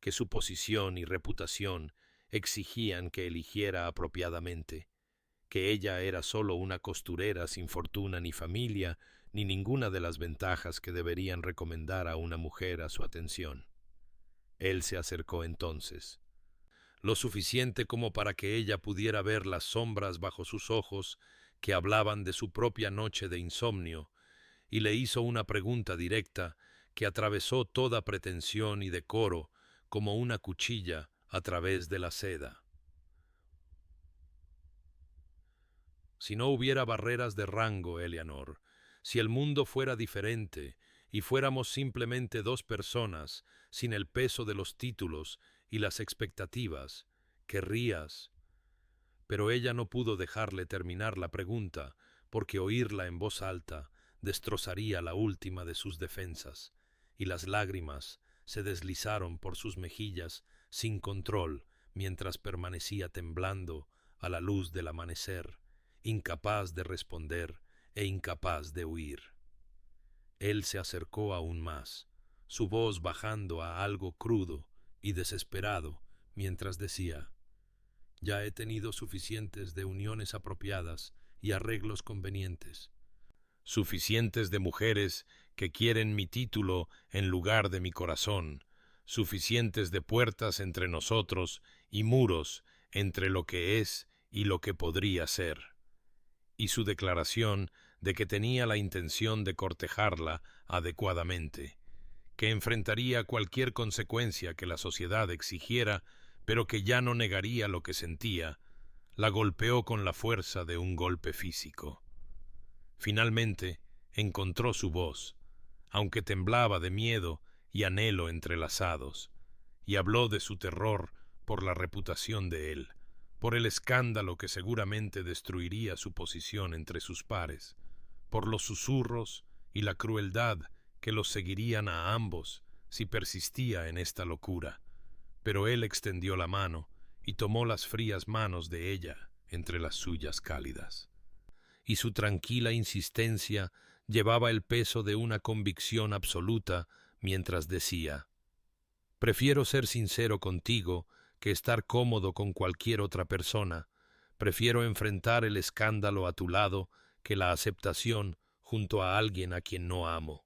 que su posición y reputación exigían que eligiera apropiadamente, que ella era sólo una costurera sin fortuna ni familia, ni ninguna de las ventajas que deberían recomendar a una mujer a su atención. Él se acercó entonces, lo suficiente como para que ella pudiera ver las sombras bajo sus ojos que hablaban de su propia noche de insomnio, y le hizo una pregunta directa que atravesó toda pretensión y decoro como una cuchilla a través de la seda. Si no hubiera barreras de rango, Eleanor, si el mundo fuera diferente y fuéramos simplemente 2 personas sin el peso de los títulos y las expectativas, querrías. Pero ella no pudo dejarle terminar la pregunta, porque oírla en voz alta destrozaría la última de sus defensas, y las lágrimas se deslizaron por sus mejillas sin control mientras permanecía temblando a la luz del amanecer, incapaz de responder e incapaz de huir. Él se acercó aún más, su voz bajando a algo crudo y desesperado, mientras decía: «Ya he tenido suficientes de uniones apropiadas y arreglos convenientes, suficientes de mujeres que quieren mi título en lugar de mi corazón, suficientes de puertas entre nosotros y muros entre lo que es y lo que podría ser. Y su declaración de que tenía la intención de cortejarla adecuadamente, que enfrentaría cualquier consecuencia que la sociedad exigiera, pero que ya no negaría lo que sentía, la golpeó con la fuerza de un golpe físico. Finalmente encontró su voz, aunque temblaba de miedo y anhelo entrelazados, y habló de su terror por la reputación de él, por el escándalo que seguramente destruiría su posición entre sus pares, por los susurros y la crueldad que los seguirían a ambos si persistía en esta locura. Pero él extendió la mano y tomó las frías manos de ella entre las suyas cálidas. Y su tranquila insistencia llevaba el peso de una convicción absoluta mientras decía: «Prefiero ser sincero contigo que estar cómodo con cualquier otra persona. Prefiero enfrentar el escándalo a tu lado que la aceptación junto a alguien a quien no amo».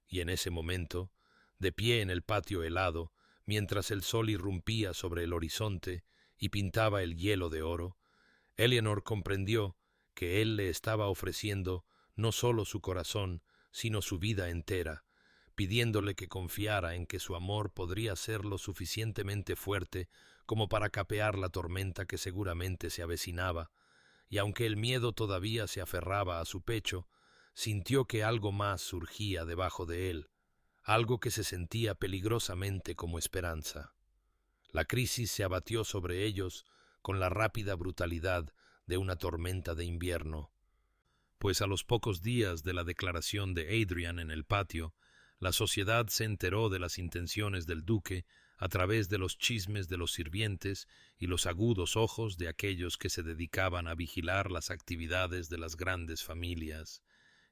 Y en ese momento, de pie en el patio helado, mientras el sol irrumpía sobre el horizonte y pintaba el hielo de oro, Eleanor comprendió que él le estaba ofreciendo no solo su corazón, sino su vida entera, pidiéndole que confiara en que su amor podría ser lo suficientemente fuerte como para capear la tormenta que seguramente se avecinaba, y aunque el miedo todavía se aferraba a su pecho, sintió que algo más surgía debajo de él, algo que se sentía peligrosamente como esperanza. La crisis se abatió sobre ellos con la rápida brutalidad de una tormenta de invierno, pues a los pocos días de la declaración de Adrian en el patio, la sociedad se enteró de las intenciones del duque a través de los chismes de los sirvientes y los agudos ojos de aquellos que se dedicaban a vigilar las actividades de las grandes familias,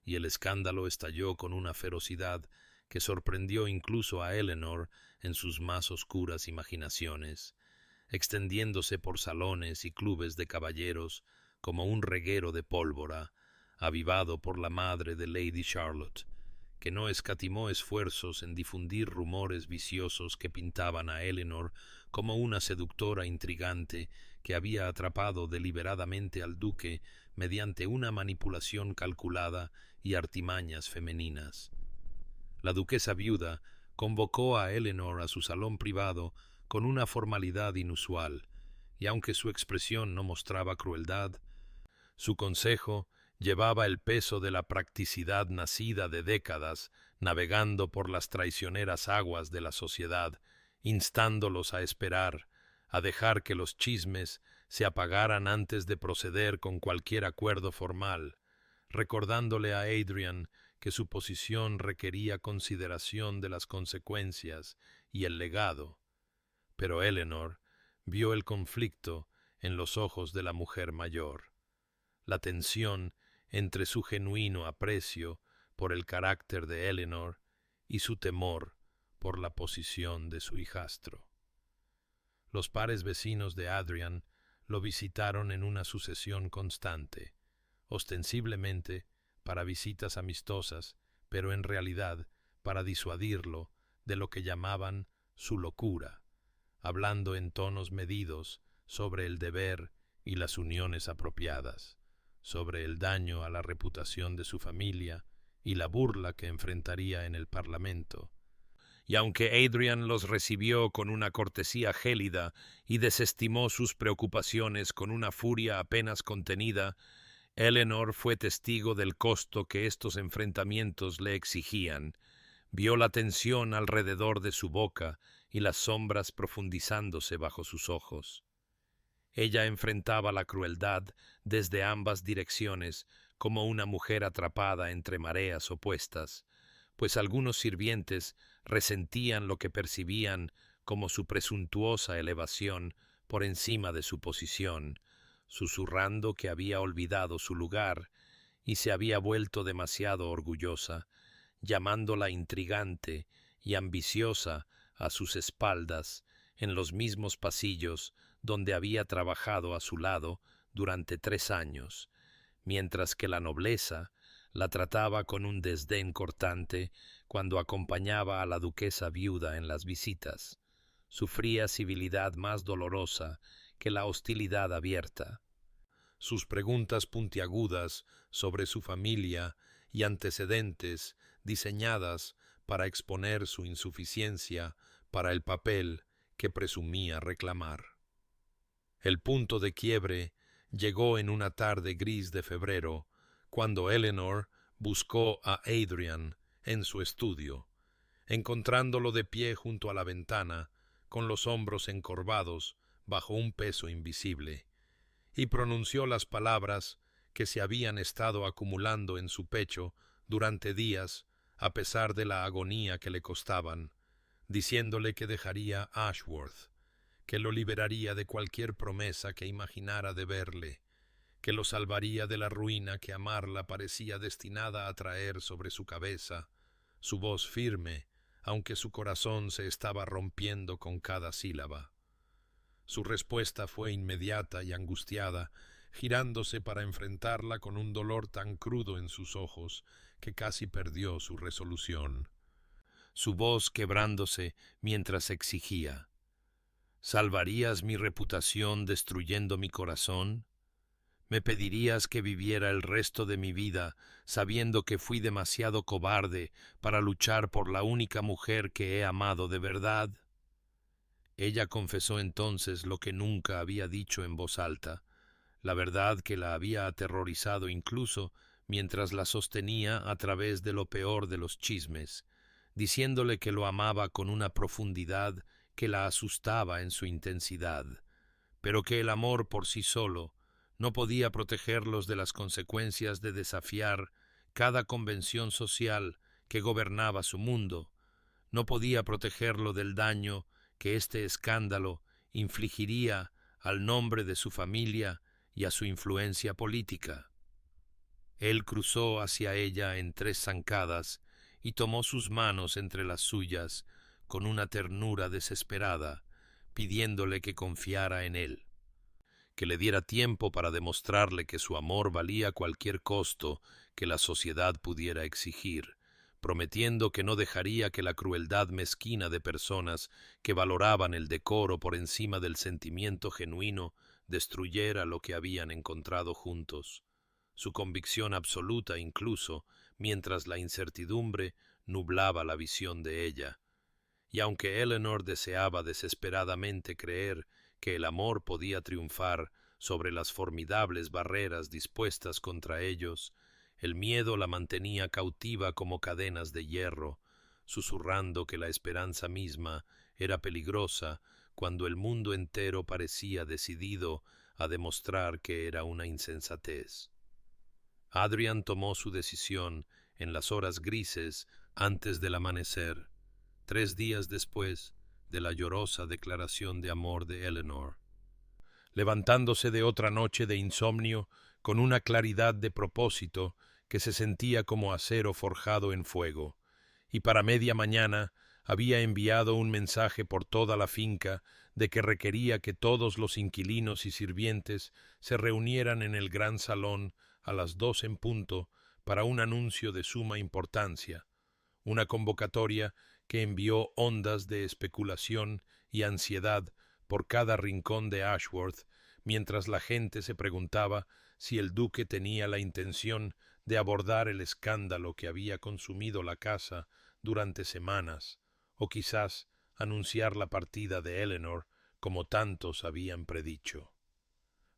y el escándalo estalló con una ferocidad que sorprendió incluso a Eleanor en sus más oscuras imaginaciones, extendiéndose por salones y clubes de caballeros como un reguero de pólvora, avivado por la madre de Lady Charlotte, que no escatimó esfuerzos en difundir rumores viciosos que pintaban a Eleanor como una seductora intrigante que había atrapado deliberadamente al duque mediante una manipulación calculada y artimañas femeninas. La duquesa viuda convocó a Eleanor a su salón privado con una formalidad inusual, y aunque su expresión no mostraba crueldad, su consejo llevaba el peso de la practicidad nacida de décadas navegando por las traicioneras aguas de la sociedad, instándolos a esperar, a dejar que los chismes se apagaran antes de proceder con cualquier acuerdo formal, recordándole a Adrian que su posición requería consideración de las consecuencias y el legado. Pero Eleanor vio el conflicto en los ojos de la mujer mayor, la tensión entre su genuino aprecio por el carácter de Eleanor y su temor por la posición de su hijastro. Los pares vecinos de Adrian lo visitaron en una sucesión constante, ostensiblemente para visitas amistosas, pero en realidad para disuadirlo de lo que llamaban su locura, hablando en tonos medidos sobre el deber y las uniones apropiadas, sobre el daño a la reputación de su familia y la burla que enfrentaría en el Parlamento. Y aunque Adrian los recibió con una cortesía gélida y desestimó sus preocupaciones con una furia apenas contenida, Eleanor fue testigo del costo que estos enfrentamientos le exigían. Vio la tensión alrededor de su boca y las sombras profundizándose bajo sus ojos. Ella enfrentaba la crueldad desde ambas direcciones como una mujer atrapada entre mareas opuestas, pues algunos sirvientes resentían lo que percibían como su presuntuosa elevación por encima de su posición, susurrando que había olvidado su lugar y se había vuelto demasiado orgullosa, llamándola intrigante y ambiciosa a sus espaldas en los mismos pasillos donde había trabajado a su lado durante 3 años, mientras que la nobleza la trataba con un desdén cortante cuando acompañaba a la duquesa viuda en las visitas, su fría civilidad más dolorosa que la hostilidad abierta. Sus preguntas puntiagudas sobre su familia y antecedentes diseñadas para exponer su insuficiencia para el papel que presumía reclamar. El punto de quiebre llegó en una tarde gris de febrero, cuando Eleanor buscó a Adrian en su estudio, encontrándolo de pie junto a la ventana, con los hombros encorvados bajo un peso invisible, y pronunció las palabras que se habían estado acumulando en su pecho durante días, a pesar de la agonía que le costaban, diciéndole que dejaría Ashworth, que lo liberaría de cualquier promesa que imaginara de verle, que lo salvaría de la ruina que amarla parecía destinada a traer sobre su cabeza, su voz firme, aunque su corazón se estaba rompiendo con cada sílaba. Su respuesta fue inmediata y angustiada, girándose para enfrentarla con un dolor tan crudo en sus ojos que casi perdió su resolución. Su voz quebrándose mientras exigía: ¿salvarías mi reputación destruyendo mi corazón? ¿Me pedirías que viviera el resto de mi vida sabiendo que fui demasiado cobarde para luchar por la única mujer que he amado de verdad? Ella confesó entonces lo que nunca había dicho en voz alta, la verdad que la había aterrorizado incluso mientras la sostenía a través de lo peor de los chismes, diciéndole que lo amaba con una profundidad que la asustaba en su intensidad, pero que el amor por sí solo no podía protegerlos de las consecuencias de desafiar cada convención social que gobernaba su mundo, no podía protegerlo del daño que este escándalo infligiría al nombre de su familia y a su influencia política. Él cruzó hacia ella en 3 zancadas y tomó sus manos entre las suyas con una ternura desesperada, pidiéndole que confiara en él, que le diera tiempo para demostrarle que su amor valía cualquier costo que la sociedad pudiera exigir, prometiendo que no dejaría que la crueldad mezquina de personas que valoraban el decoro por encima del sentimiento genuino destruyera lo que habían encontrado juntos, su convicción absoluta incluso, mientras la incertidumbre nublaba la visión de ella. Y aunque Eleanor deseaba desesperadamente creer que el amor podía triunfar sobre las formidables barreras dispuestas contra ellos, el miedo la mantenía cautiva como cadenas de hierro, susurrando que la esperanza misma era peligrosa cuando el mundo entero parecía decidido a demostrar que era una insensatez. Adrian tomó su decisión en las horas grises antes del amanecer, 3 días después de la llorosa declaración de amor de Eleanor. Levantándose de otra noche de insomnio con una claridad de propósito que se sentía como acero forjado en fuego, y para media mañana había enviado un mensaje por toda la finca de que requería que todos los inquilinos y sirvientes se reunieran en el gran salón a las 2 en punto para un anuncio de suma importancia, una convocatoria que envió ondas de especulación y ansiedad por cada rincón de Ashworth, mientras la gente se preguntaba si el duque tenía la intención de abordar el escándalo que había consumido la casa durante semanas, o quizás anunciar la partida de Eleanor, como tantos habían predicho.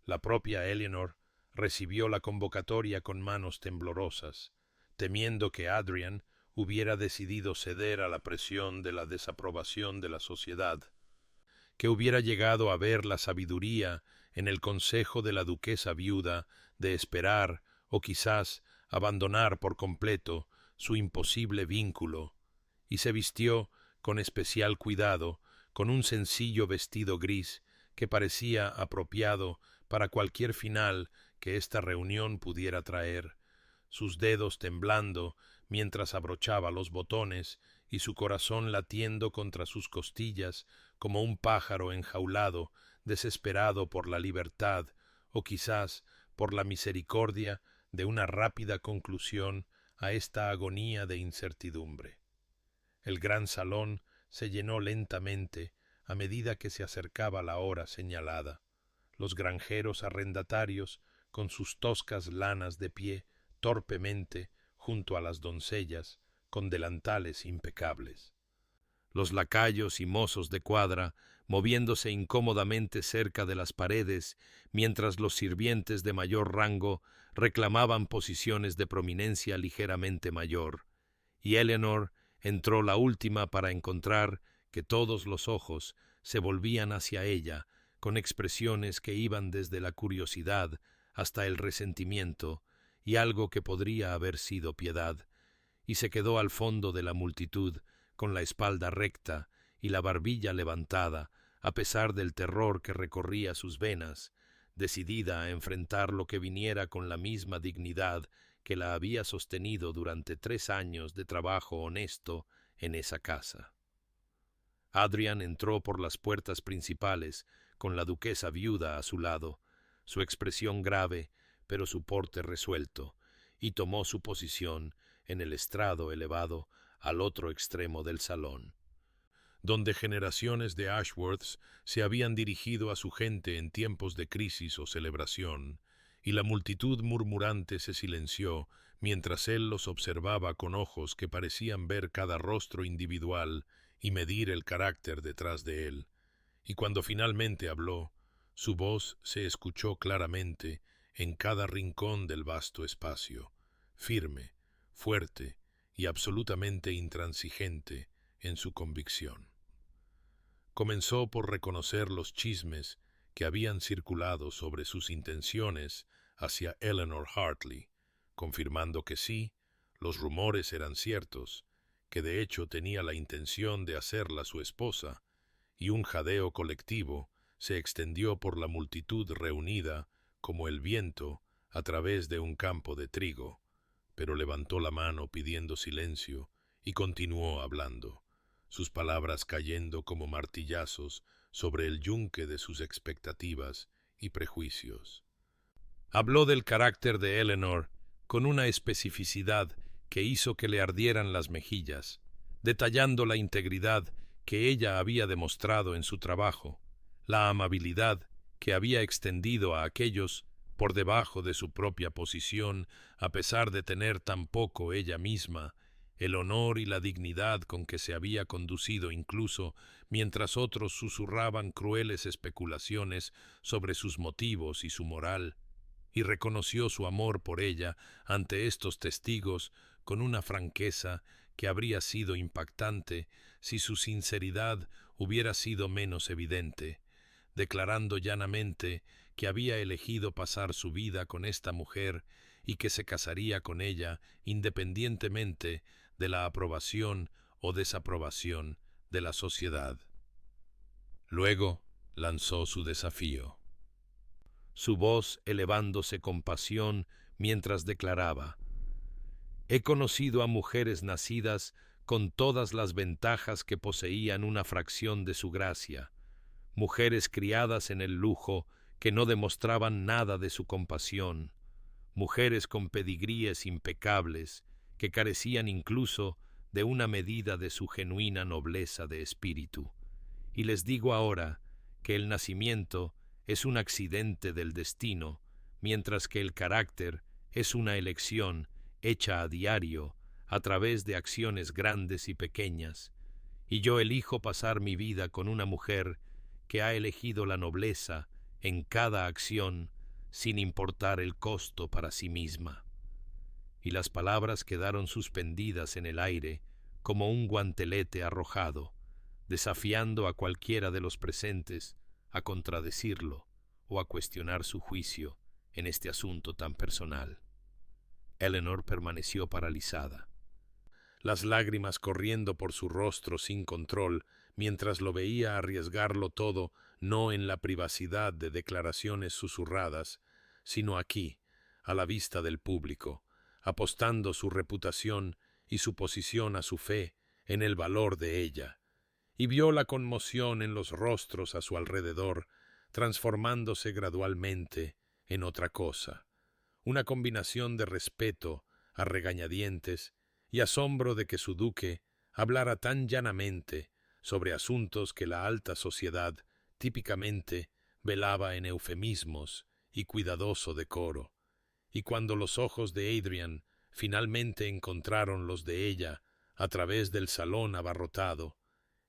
La propia Eleanor recibió la convocatoria con manos temblorosas, temiendo que Adrian hubiera decidido ceder a la presión de la desaprobación de la sociedad, que hubiera llegado a ver la sabiduría en el consejo de la duquesa viuda de esperar o quizás abandonar por completo su imposible vínculo, y se vistió con especial cuidado con un sencillo vestido gris que parecía apropiado para cualquier final que esta reunión pudiera traer, sus dedos temblando mientras abrochaba los botones y su corazón latiendo contra sus costillas como un pájaro enjaulado, desesperado por la libertad o quizás por la misericordia de una rápida conclusión a esta agonía de incertidumbre. El gran salón se llenó lentamente a medida que se acercaba la hora señalada. Los granjeros arrendatarios, con sus toscas lanas de pie, torpemente, junto a las doncellas, con delantales impecables. Los lacayos y mozos de cuadra, moviéndose incómodamente cerca de las paredes, mientras los sirvientes de mayor rango reclamaban posiciones de prominencia ligeramente mayor, y Eleanor entró la última para encontrar que todos los ojos se volvían hacia ella, con expresiones que iban desde la curiosidad hasta el resentimiento y algo que podría haber sido piedad, y se quedó al fondo de la multitud, con la espalda recta y la barbilla levantada, a pesar del terror que recorría sus venas, decidida a enfrentar lo que viniera con la misma dignidad que la había sostenido durante 3 años de trabajo honesto en esa casa. Adrian entró por las puertas principales, con la duquesa viuda a su lado, su expresión grave, pero su porte resuelto, y tomó su posición en el estrado elevado al otro extremo del salón, donde generaciones de Ashworths se habían dirigido a su gente en tiempos de crisis o celebración, y la multitud murmurante se silenció mientras él los observaba con ojos que parecían ver cada rostro individual y medir el carácter detrás de él. Y cuando finalmente habló, su voz se escuchó claramente en cada rincón del vasto espacio, firme, fuerte y absolutamente intransigente en su convicción. Comenzó por reconocer los chismes que habían circulado sobre sus intenciones hacia Eleanor Hartley, confirmando que sí, los rumores eran ciertos, que de hecho tenía la intención de hacerla su esposa, y un jadeo colectivo se extendió por la multitud reunida como el viento a través de un campo de trigo, pero levantó la mano pidiendo silencio y continuó hablando, sus palabras cayendo como martillazos sobre el yunque de sus expectativas y prejuicios. Habló del carácter de Eleanor con una especificidad que hizo que le ardieran las mejillas, detallando la integridad que ella había demostrado en su trabajo, la amabilidad que había extendido a aquellos por debajo de su propia posición, a pesar de tener tan poco ella misma, el honor y la dignidad con que se había conducido incluso mientras otros susurraban crueles especulaciones sobre sus motivos y su moral, y reconoció su amor por ella ante estos testigos con una franqueza que habría sido impactante si su sinceridad hubiera sido menos evidente, declarando llanamente que había elegido pasar su vida con esta mujer y que se casaría con ella independientemente de la aprobación o desaprobación de la sociedad. Luego lanzó su desafío, su voz elevándose con pasión mientras declaraba: «He conocido a mujeres nacidas con todas las ventajas que poseían una fracción de su gracia, mujeres criadas en el lujo que no demostraban nada de su compasión, mujeres con pedigríes impecables que carecían incluso de una medida de su genuina nobleza de espíritu. Y les digo ahora que el nacimiento es un accidente del destino, mientras que el carácter es una elección hecha a diario a través de acciones grandes y pequeñas, y yo elijo pasar mi vida con una mujer que ha elegido la nobleza en cada acción sin importar el costo para sí misma». Y las palabras quedaron suspendidas en el aire como un guantelete arrojado, desafiando a cualquiera de los presentes a contradecirlo o a cuestionar su juicio en este asunto tan personal. Eleanor permaneció paralizada, las lágrimas corriendo por su rostro sin control, mientras lo veía arriesgarlo todo, no en la privacidad de declaraciones susurradas, sino aquí, a la vista del público, apostando su reputación y su posición a su fe en el valor de ella, y vio la conmoción en los rostros a su alrededor, transformándose gradualmente en otra cosa, una combinación de respeto a regañadientes y asombro de que su duque hablara tan llanamente sobre asuntos que la alta sociedad típicamente velaba en eufemismos y cuidadoso decoro. Y cuando los ojos de Adrian finalmente encontraron los de ella a través del salón abarrotado,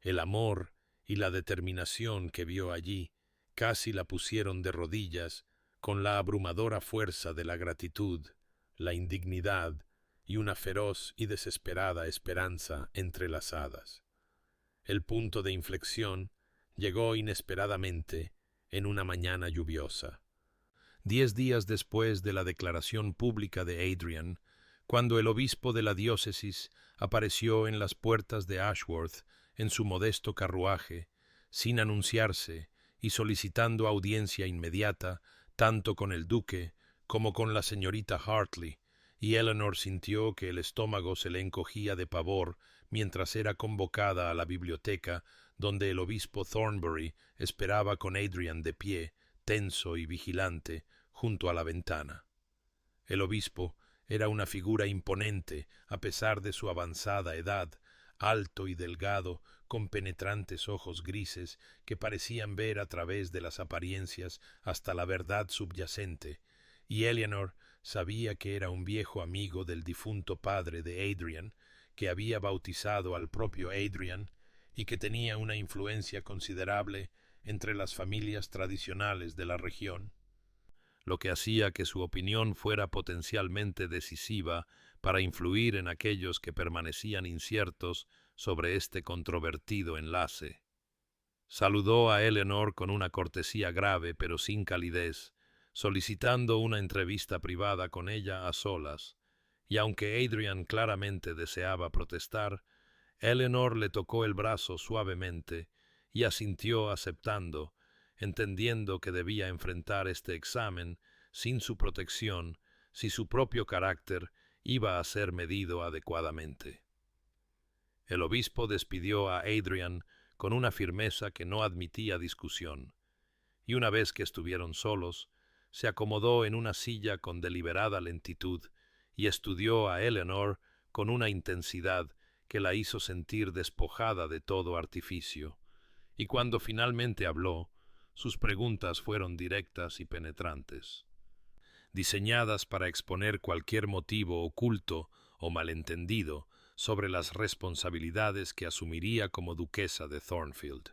el amor y la determinación que vio allí casi la pusieron de rodillas con la abrumadora fuerza de la gratitud, la indignidad y una feroz y desesperada esperanza entrelazadas. El punto de inflexión llegó inesperadamente en una mañana lluviosa. 10 días después de la declaración pública de Adrian, cuando el obispo de la diócesis apareció en las puertas de Ashworth en su modesto carruaje, sin anunciarse y solicitando audiencia inmediata tanto con el duque como con la señorita Hartley, y Eleanor sintió que el estómago se le encogía de pavor mientras era convocada a la biblioteca donde el obispo Thornbury esperaba con Adrian de pie, tenso y vigilante, junto a la ventana. El obispo era una figura imponente a pesar de su avanzada edad, alto y delgado, con penetrantes ojos grises que parecían ver a través de las apariencias hasta la verdad subyacente, y Eleanor sabía que era un viejo amigo del difunto padre de Adrian, que había bautizado al propio Adrian y que tenía una influencia considerable entre las familias tradicionales de la región, lo que hacía que su opinión fuera potencialmente decisiva para influir en aquellos que permanecían inciertos sobre este controvertido enlace. Saludó a Eleanor con una cortesía grave pero sin calidez, solicitando una entrevista privada con ella a solas, y aunque Adrian claramente deseaba protestar, Eleanor le tocó el brazo suavemente y asintió aceptando, entendiendo que debía enfrentar este examen sin su protección si su propio carácter iba a ser medido adecuadamente. El obispo despidió a Adrian con una firmeza que no admitía discusión, y una vez que estuvieron solos, se acomodó en una silla con deliberada lentitud y estudió a Eleanor con una intensidad que la hizo sentir despojada de todo artificio, y cuando finalmente habló, sus preguntas fueron directas y penetrantes, diseñadas para exponer cualquier motivo oculto o malentendido sobre las responsabilidades que asumiría como duquesa de Thornfield.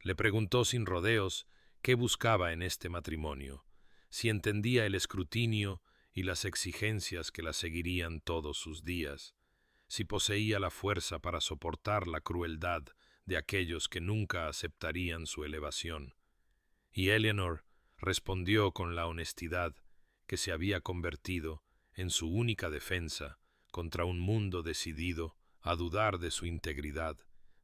Le preguntó sin rodeos qué buscaba en este matrimonio, si entendía el escrutinio y las exigencias que la seguirían todos sus días, si poseía la fuerza para soportar la crueldad de aquellos que nunca aceptarían su elevación. Y Eleanor respondió con la honestidad que se había convertido en su única defensa contra un mundo decidido a dudar de su integridad,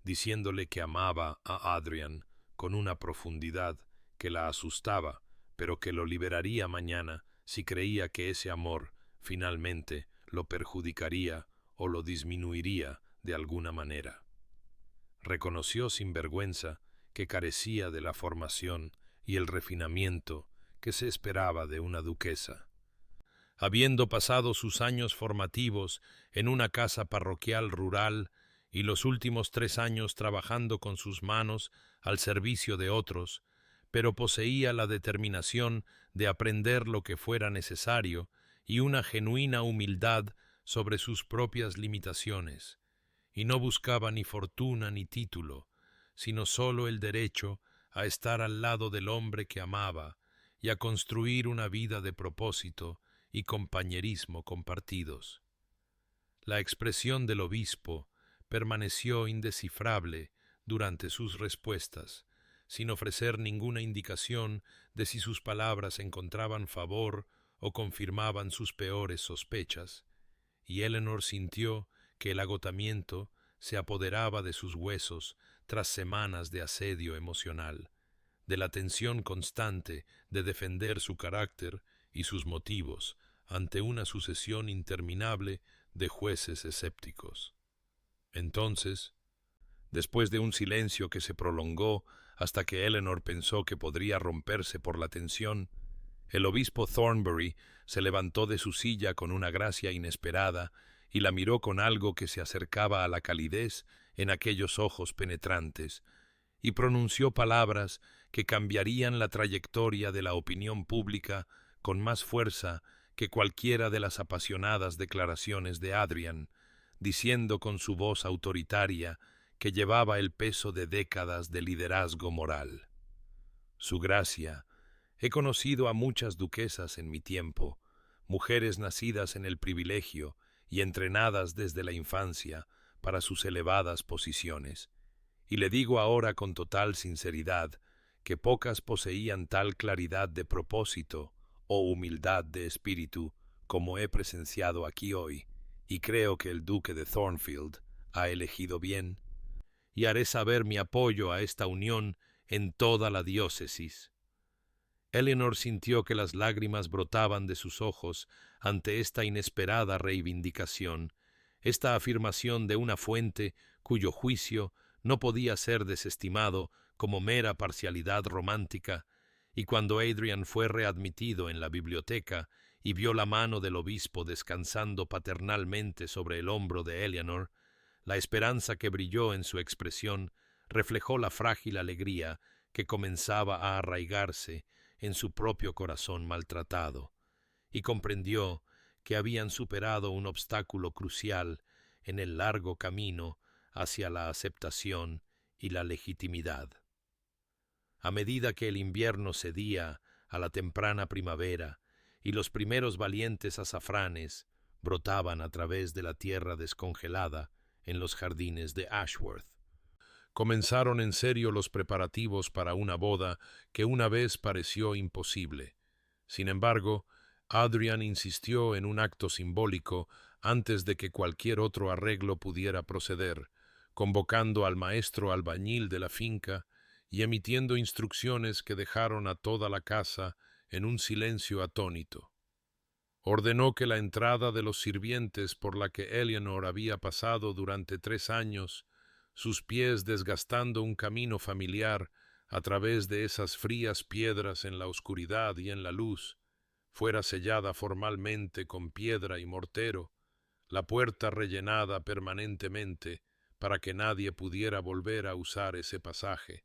diciéndole que amaba a Adrian con una profundidad que la asustaba, pero que lo liberaría mañana si creía que ese amor finalmente lo perjudicaría o lo disminuiría de alguna manera. Reconoció sin vergüenza que carecía de la formación y el refinamiento que se esperaba de una duquesa. Habiendo pasado sus años formativos en una casa parroquial rural y los últimos 3 años trabajando con sus manos al servicio de otros, pero poseía la determinación de aprender lo que fuera necesario y una genuina humildad sobre sus propias limitaciones, y no buscaba ni fortuna ni título, sino sólo el derecho a estar al lado del hombre que amaba y a construir una vida de propósito y compañerismo compartidos. La expresión del obispo permaneció indescifrable durante sus respuestas, sin ofrecer ninguna indicación de si sus palabras encontraban favor o confirmaban sus peores sospechas, y Eleanor sintió que el agotamiento se apoderaba de sus huesos tras semanas de asedio emocional, de la tensión constante de defender su carácter y sus motivos ante una sucesión interminable de jueces escépticos. Entonces, después de un silencio que se prolongó hasta que Eleanor pensó que podría romperse por la tensión, El obispo Thornbury se levantó de su silla con una gracia inesperada y la miró con algo que se acercaba a la calidez en aquellos ojos penetrantes, y pronunció palabras que cambiarían la trayectoria de la opinión pública con más fuerza que cualquiera de las apasionadas declaraciones de Adrian, diciendo con su voz autoritaria que llevaba el peso de décadas de liderazgo moral: Su Gracia, he conocido a muchas duquesas en mi tiempo, mujeres nacidas en el privilegio y entrenadas desde la infancia para sus elevadas posiciones, y le digo ahora con total sinceridad que pocas poseían tal claridad de propósito o humildad de espíritu como he presenciado aquí hoy, y creo que el duque de Thornfield ha elegido bien, y haré saber mi apoyo a esta unión en toda la diócesis. Eleanor sintió que las lágrimas brotaban de sus ojos ante esta inesperada reivindicación, esta afirmación de una fuente cuyo juicio no podía ser desestimado como mera parcialidad romántica, y cuando Adrian fue readmitido en la biblioteca y vio la mano del obispo descansando paternalmente sobre el hombro de Eleanor, la esperanza que brilló en su expresión reflejó la frágil alegría que comenzaba a arraigarse en su propio corazón maltratado, y comprendió que habían superado un obstáculo crucial en el largo camino hacia la aceptación y la legitimidad. A medida que el invierno cedía a la temprana primavera y los primeros valientes azafranes brotaban a través de la tierra descongelada en los jardines de Ashworth, comenzaron en serio los preparativos para una boda que una vez pareció imposible. Sin embargo, Adrian insistió en un acto simbólico antes de que cualquier otro arreglo pudiera proceder, convocando al maestro albañil de la finca y emitiendo instrucciones que dejaron a toda la casa en un silencio atónito. Ordenó que la entrada de los sirvientes por la que Eleanor había pasado durante 3 años, sus pies desgastando un camino familiar a través de esas frías piedras en la oscuridad y en la luz, fuera sellada formalmente con piedra y mortero, la puerta rellenada permanentemente para que nadie pudiera volver a usar ese pasaje,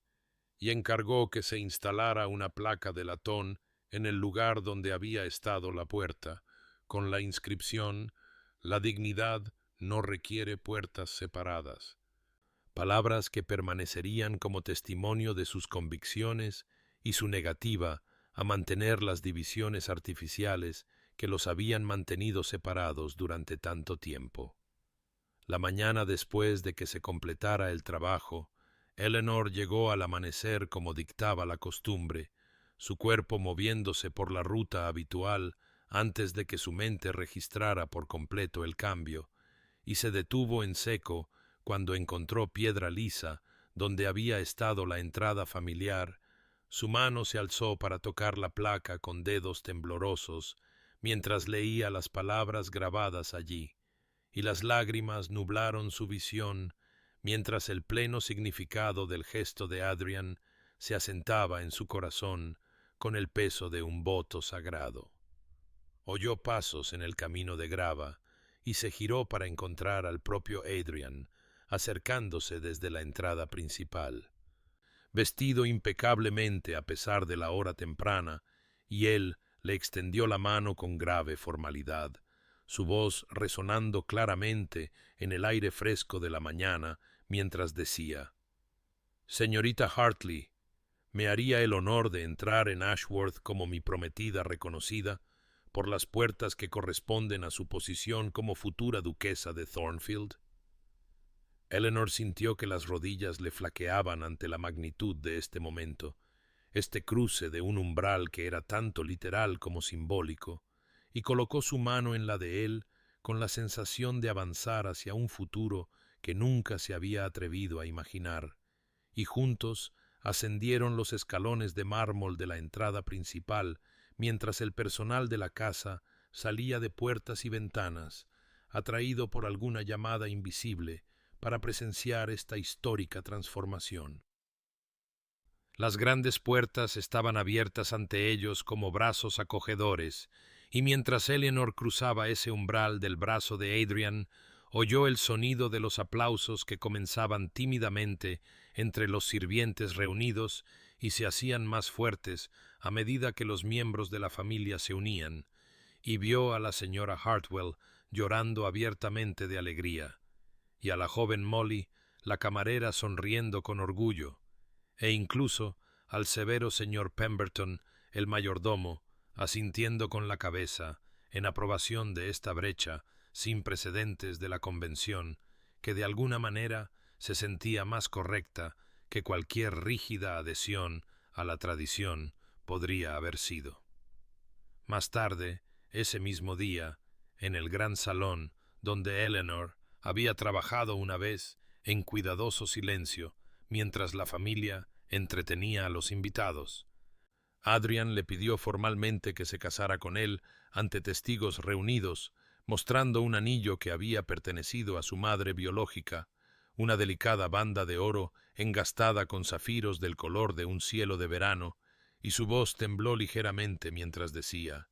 y encargó que se instalara una placa de latón en el lugar donde había estado la puerta, con la inscripción: «La dignidad no requiere puertas separadas», palabras que permanecerían como testimonio de sus convicciones y su negativa a mantener las divisiones artificiales que los habían mantenido separados durante tanto tiempo. La mañana después de que se completara el trabajo, Eleanor llegó al amanecer como dictaba la costumbre, su cuerpo moviéndose por la ruta habitual antes de que su mente registrara por completo el cambio, y se detuvo en seco cuando encontró piedra lisa donde había estado la entrada familiar. Su mano se alzó para tocar la placa con dedos temblorosos mientras leía las palabras grabadas allí, y las lágrimas nublaron su visión mientras el pleno significado del gesto de Adrian se asentaba en su corazón con el peso de un voto sagrado. Oyó pasos en el camino de grava y se giró para encontrar al propio Adrian, acercándose desde la entrada principal, vestido impecablemente a pesar de la hora temprana, y él le extendió la mano con grave formalidad, su voz resonando claramente en el aire fresco de la mañana mientras decía: «Señorita Hartley, ¿me haría el honor de entrar en Ashworth como mi prometida reconocida por las puertas que corresponden a su posición como futura duquesa de Thornfield?» Eleanor sintió que las rodillas le flaqueaban ante la magnitud de este momento, este cruce de un umbral que era tanto literal como simbólico, y colocó su mano en la de él con la sensación de avanzar hacia un futuro que nunca se había atrevido a imaginar, y juntos ascendieron los escalones de mármol de la entrada principal, mientras el personal de la casa salía de puertas y ventanas, atraído por alguna llamada invisible, para presenciar esta histórica transformación. Las grandes puertas estaban abiertas ante ellos como brazos acogedores, y mientras Eleanor cruzaba ese umbral del brazo de Adrian, oyó el sonido de los aplausos que comenzaban tímidamente entre los sirvientes reunidos y se hacían más fuertes a medida que los miembros de la familia se unían, y vio a la señora Hartwell llorando abiertamente de alegría, y a la joven Molly, la camarera, sonriendo con orgullo, e incluso al severo señor Pemberton, el mayordomo, asintiendo con la cabeza en aprobación de esta brecha sin precedentes de la convención, que de alguna manera se sentía más correcta que cualquier rígida adhesión a la tradición podría haber sido. Más tarde, ese mismo día, en el gran salón donde Eleanor había trabajado una vez en cuidadoso silencio mientras la familia entretenía a los invitados, Adrian le pidió formalmente que se casara con él ante testigos reunidos, mostrando un anillo que había pertenecido a su madre biológica, una delicada banda de oro engastada con zafiros del color de un cielo de verano, y su voz tembló ligeramente mientras decía: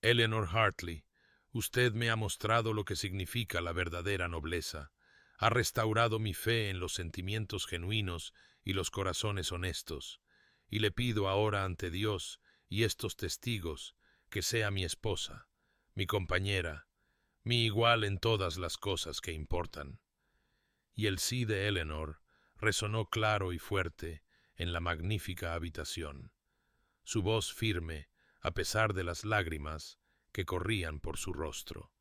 «Eleanor Hartley, usted me ha mostrado lo que significa la verdadera nobleza, ha restaurado mi fe en los sentimientos genuinos y los corazones honestos, y le pido ahora ante Dios y estos testigos que sea mi esposa, mi compañera, mi igual en todas las cosas que importan». Y el sí de Eleanor resonó claro y fuerte en la magnífica habitación. Su voz firme, a pesar de las lágrimas que corrían por su rostro.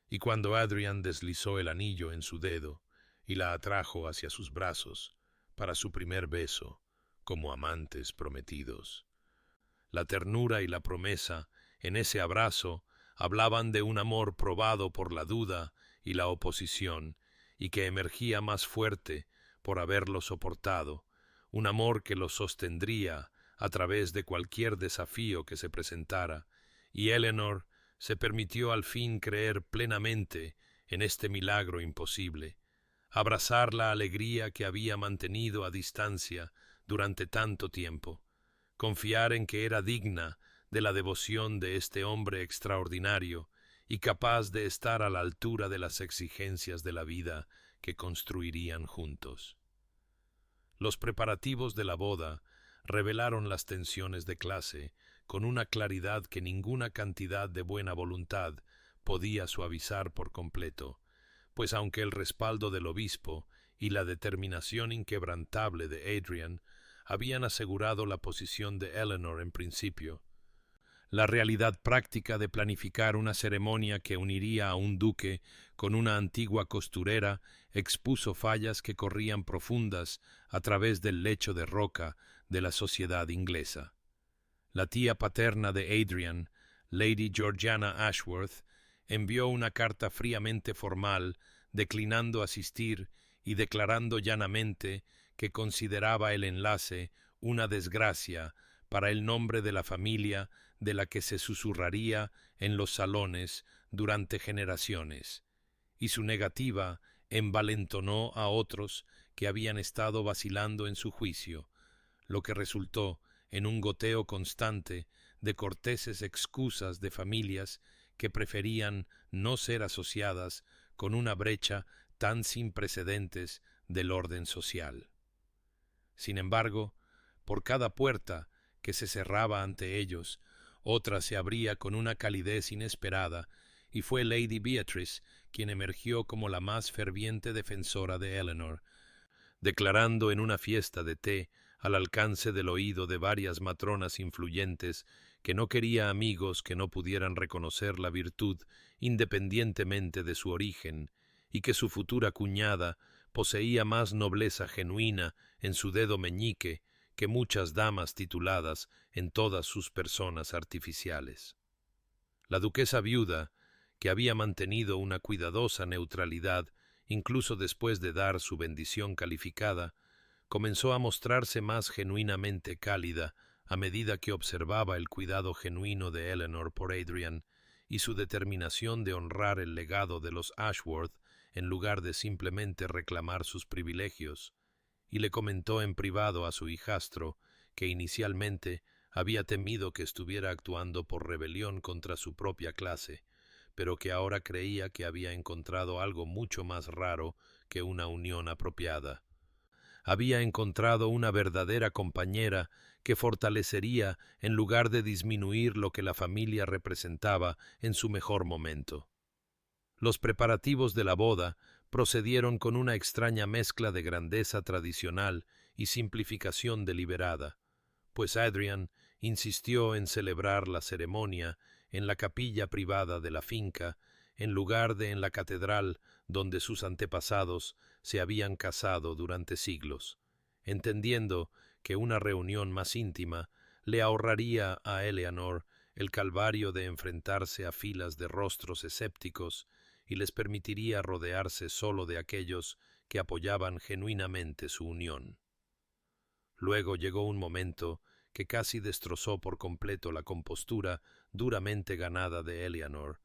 Y cuando Adrian deslizó el anillo en su dedo y la atrajo hacia sus brazos para su primer beso, como amantes prometidos, la ternura y la promesa en ese abrazo hablaban de un amor probado por la duda y la oposición, y que emergía más fuerte por haberlo soportado, un amor que lo sostendría a través de cualquier desafío que se presentara, y Eleanor se permitió al fin creer plenamente en este milagro imposible, abrazar la alegría que había mantenido a distancia durante tanto tiempo, confiar en que era digna de la devoción de este hombre extraordinario y capaz de estar a la altura de las exigencias de la vida que construirían juntos. Los preparativos de la boda revelaron las tensiones de clase con una claridad que ninguna cantidad de buena voluntad podía suavizar por completo, pues aunque el respaldo del obispo y la determinación inquebrantable de Adrian habían asegurado la posición de Eleanor en principio, la realidad práctica de planificar una ceremonia que uniría a un duque con una antigua costurera expuso fallas que corrían profundas a través del lecho de roca de la sociedad inglesa. La tía paterna de Adrian, Lady Georgiana Ashworth, envió una carta fríamente formal declinando asistir y declarando llanamente que consideraba el enlace una desgracia para el nombre de la familia de la que se susurraría en los salones durante generaciones, y su negativa envalentonó a otros que habían estado vacilando en su juicio, lo que resultó en un goteo constante de corteses excusas de familias que preferían no ser asociadas con una brecha tan sin precedentes del orden social. Sin embargo, por cada puerta que se cerraba ante ellos, otra se abría con una calidez inesperada, y fue Lady Beatrice quien emergió como la más ferviente defensora de Eleanor, declarando en una fiesta de té al alcance del oído de varias matronas influyentes que no quería amigos que no pudieran reconocer la virtud independientemente de su origen, y que su futura cuñada poseía más nobleza genuina en su dedo meñique que muchas damas tituladas en todas sus personas artificiales. La duquesa viuda, que había mantenido una cuidadosa neutralidad incluso después de dar su bendición calificada, comenzó a mostrarse más genuinamente cálida a medida que observaba el cuidado genuino de Eleanor por Adrian y su determinación de honrar el legado de los Ashworth en lugar de simplemente reclamar sus privilegios, y le comentó en privado a su hijastro que inicialmente había temido que estuviera actuando por rebelión contra su propia clase, pero que ahora creía que había encontrado algo mucho más raro que una unión apropiada. Había encontrado una verdadera compañera que fortalecería en lugar de disminuir lo que la familia representaba en su mejor momento. Los preparativos de la boda procedieron con una extraña mezcla de grandeza tradicional y simplificación deliberada, pues Adrian insistió en celebrar la ceremonia en la capilla privada de la finca, en lugar de en la catedral donde sus antepasados se habían casado durante siglos, entendiendo que una reunión más íntima le ahorraría a Eleanor el calvario de enfrentarse a filas de rostros escépticos y les permitiría rodearse solo de aquellos que apoyaban genuinamente su unión. Luego llegó un momento que casi destrozó por completo la compostura duramente ganada de Eleanor,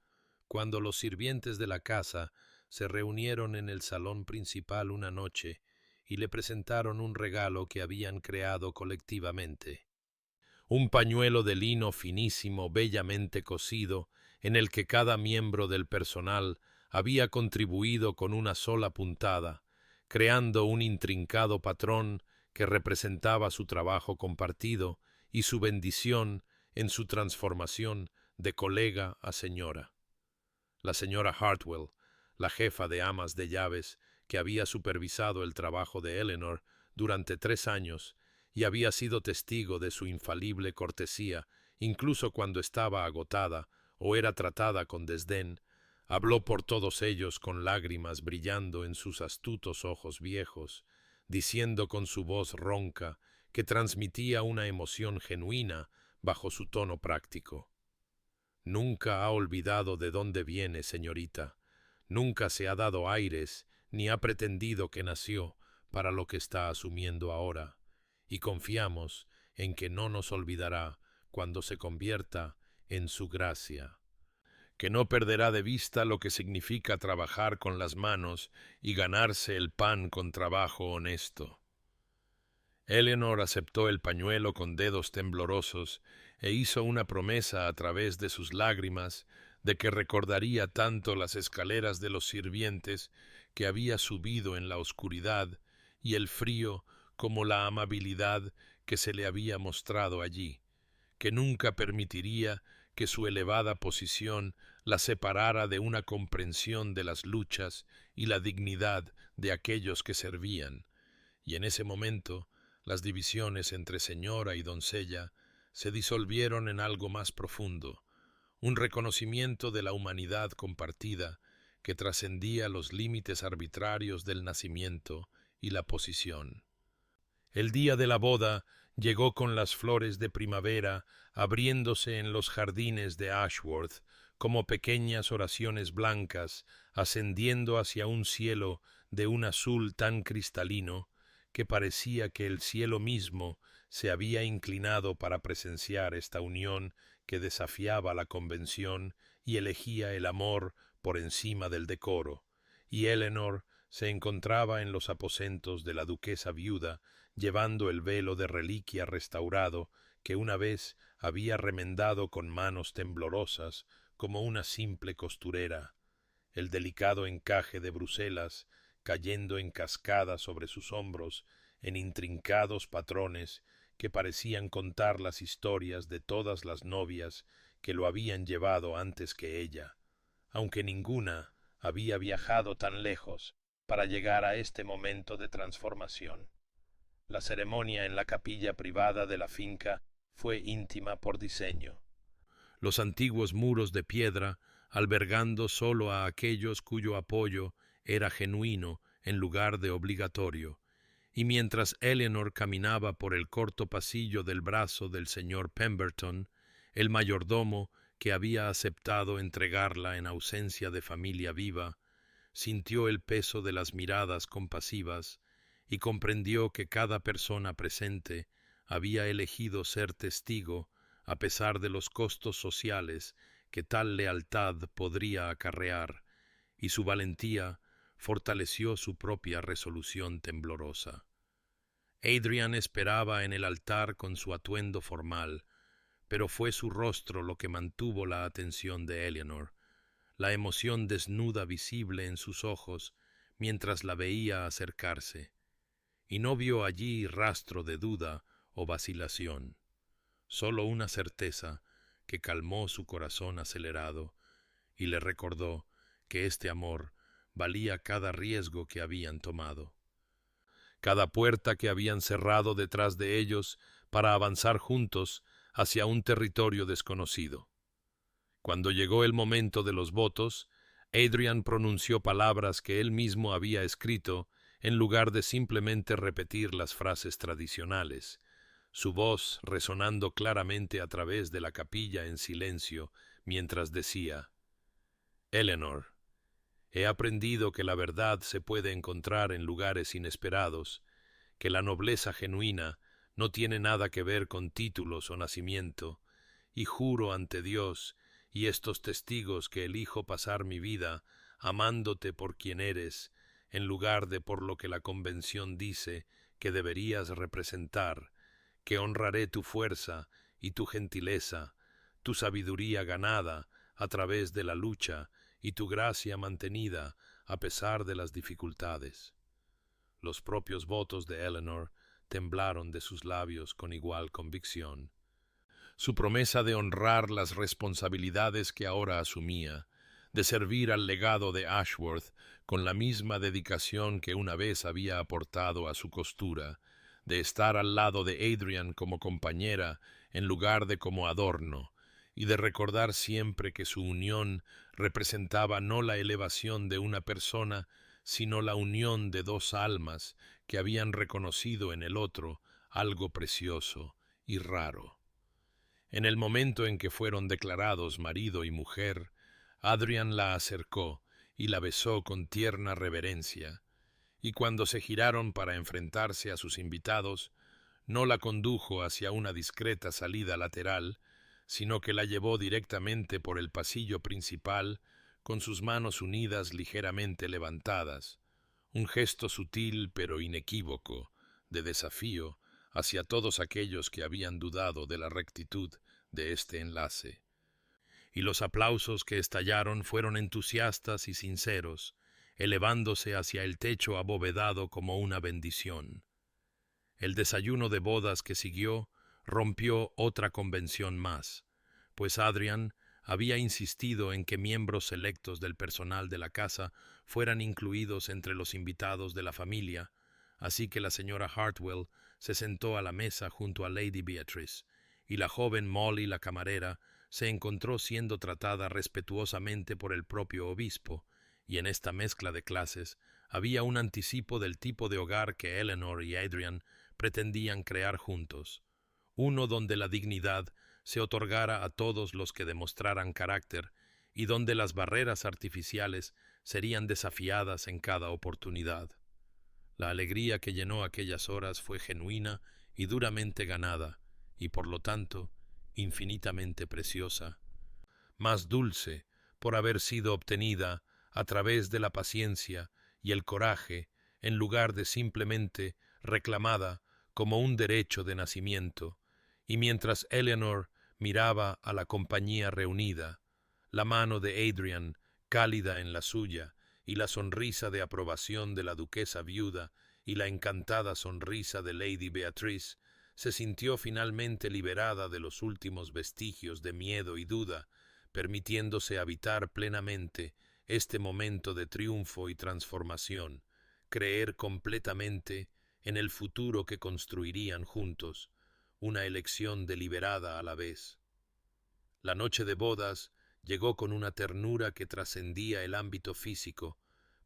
cuando los sirvientes de la casa se reunieron en el salón principal una noche y le presentaron un regalo que habían creado colectivamente. Un pañuelo de lino finísimo, bellamente cosido, en el que cada miembro del personal había contribuido con una sola puntada, creando un intrincado patrón que representaba su trabajo compartido y su bendición en su transformación de colega a señora. La señora Hartwell, la jefa de amas de llaves, que había supervisado el trabajo de Eleanor durante 3 años y había sido testigo de su infalible cortesía, incluso cuando estaba agotada o era tratada con desdén, habló por todos ellos con lágrimas brillando en sus astutos ojos viejos, diciendo con su voz ronca que transmitía una emoción genuina bajo su tono práctico. Nunca ha olvidado de dónde viene, señorita. Nunca se ha dado aires ni ha pretendido que nació para lo que está asumiendo ahora, y confiamos en que no nos olvidará cuando se convierta en su gracia, que no perderá de vista lo que significa trabajar con las manos y ganarse el pan con trabajo honesto. Eleanor aceptó el pañuelo con dedos temblorosos e hizo una promesa a través de sus lágrimas de que recordaría tanto las escaleras de los sirvientes que había subido en la oscuridad y el frío como la amabilidad que se le había mostrado allí, que nunca permitiría que su elevada posición la separara de una comprensión de las luchas y la dignidad de aquellos que servían, y en ese momento las divisiones entre señora y doncella se disolvieron en algo más profundo, un reconocimiento de la humanidad compartida que trascendía los límites arbitrarios del nacimiento y la posición. El día de la boda llegó con las flores de primavera abriéndose en los jardines de Ashworth como pequeñas oraciones blancas ascendiendo hacia un cielo de un azul tan cristalino que parecía que el cielo mismo se había inclinado para presenciar esta unión que desafiaba la convención y elegía el amor por encima del decoro, y Eleanor se encontraba en los aposentos de la duquesa viuda, llevando el velo de reliquia restaurado que una vez había remendado con manos temblorosas como una simple costurera, el delicado encaje de Bruselas cayendo en cascada sobre sus hombros en intrincados patrones que parecían contar las historias de todas las novias que lo habían llevado antes que ella, aunque ninguna había viajado tan lejos para llegar a este momento de transformación. La ceremonia en la capilla privada de la finca fue íntima por diseño. Los antiguos muros de piedra, albergando solo a aquellos cuyo apoyo era genuino en lugar de obligatorio, y mientras Eleanor caminaba por el corto pasillo del brazo del señor Pemberton, el mayordomo, que había aceptado entregarla en ausencia de familia viva, sintió el peso de las miradas compasivas y comprendió que cada persona presente había elegido ser testigo a pesar de los costos sociales que tal lealtad podría acarrear, y su valentía fortaleció su propia resolución temblorosa. Adrian esperaba en el altar con su atuendo formal, pero fue su rostro lo que mantuvo la atención de Eleanor, la emoción desnuda visible en sus ojos mientras la veía acercarse, y no vio allí rastro de duda o vacilación, solo una certeza que calmó su corazón acelerado y le recordó que este amor valía cada riesgo que habían tomado, cada puerta que habían cerrado detrás de ellos para avanzar juntos hacia un territorio desconocido. Cuando llegó el momento de los votos, Adrian pronunció palabras que él mismo había escrito en lugar de simplemente repetir las frases tradicionales, su voz resonando claramente a través de la capilla en silencio mientras decía: Eleanor, he aprendido que la verdad se puede encontrar en lugares inesperados, que la nobleza genuina no tiene nada que ver con títulos o nacimiento, y juro ante Dios y estos testigos que elijo pasar mi vida amándote por quien eres, en lugar de por lo que la Convención dice que deberías representar, que honraré tu fuerza y tu gentileza, tu sabiduría ganada a través de la lucha y tu gracia mantenida a pesar de las dificultades. Los propios votos de Eleanor temblaron de sus labios con igual convicción. Su promesa de honrar las responsabilidades que ahora asumía, de servir al legado de Ashworth con la misma dedicación que una vez había aportado a su costura, de estar al lado de Adrian como compañera en lugar de como adorno, y de recordar siempre que su unión representaba no la elevación de una persona, sino la unión de dos almas que habían reconocido en el otro algo precioso y raro. En el momento en que fueron declarados marido y mujer, Adrian la acercó y la besó con tierna reverencia, y cuando se giraron para enfrentarse a sus invitados, no la condujo hacia una discreta salida lateral, sino que la llevó directamente por el pasillo principal con sus manos unidas ligeramente levantadas, un gesto sutil pero inequívoco, de desafío hacia todos aquellos que habían dudado de la rectitud de este enlace. Y los aplausos que estallaron fueron entusiastas y sinceros, elevándose hacia el techo abovedado como una bendición. El desayuno de bodas que siguió rompió otra convención más, pues Adrian había insistido en que miembros selectos del personal de la casa fueran incluidos entre los invitados de la familia, así que la señora Hartwell se sentó a la mesa junto a Lady Beatrice, y la joven Molly, la camarera, se encontró siendo tratada respetuosamente por el propio obispo, y en esta mezcla de clases había un anticipo del tipo de hogar que Eleanor y Adrian pretendían crear juntos, uno donde la dignidad se otorgara a todos los que demostraran carácter y donde las barreras artificiales serían desafiadas en cada oportunidad. La alegría que llenó aquellas horas fue genuina y duramente ganada, y por lo tanto infinitamente preciosa, más dulce por haber sido obtenida a través de la paciencia y el coraje en lugar de simplemente reclamada como un derecho de nacimiento, y mientras Eleanor miraba a la compañía reunida, la mano de Adrian cálida en la suya, y la sonrisa de aprobación de la duquesa viuda y la encantada sonrisa de Lady Beatrice, se sintió finalmente liberada de los últimos vestigios de miedo y duda, permitiéndose habitar plenamente este momento de triunfo y transformación, creer completamente en el futuro que construirían juntos, una elección deliberada a la vez. La noche de bodas llegó con una ternura que trascendía el ámbito físico,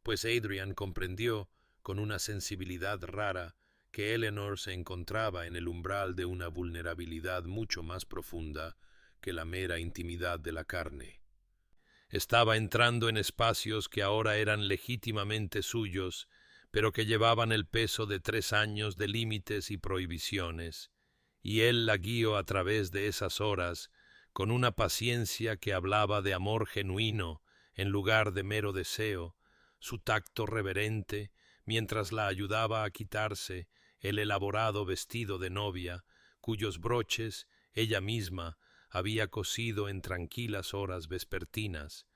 pues Adrian comprendió, con una sensibilidad rara, que Eleanor se encontraba en el umbral de una vulnerabilidad mucho más profunda que la mera intimidad de la carne. Estaba entrando en espacios que ahora eran legítimamente suyos, pero que llevaban el peso de 3 años de límites y prohibiciones, y él la guió a través de esas horas con una paciencia que hablaba de amor genuino en lugar de mero deseo, su tacto reverente mientras la ayudaba a quitarse el elaborado vestido de novia, cuyos broches ella misma había cosido en tranquilas horas vespertinas,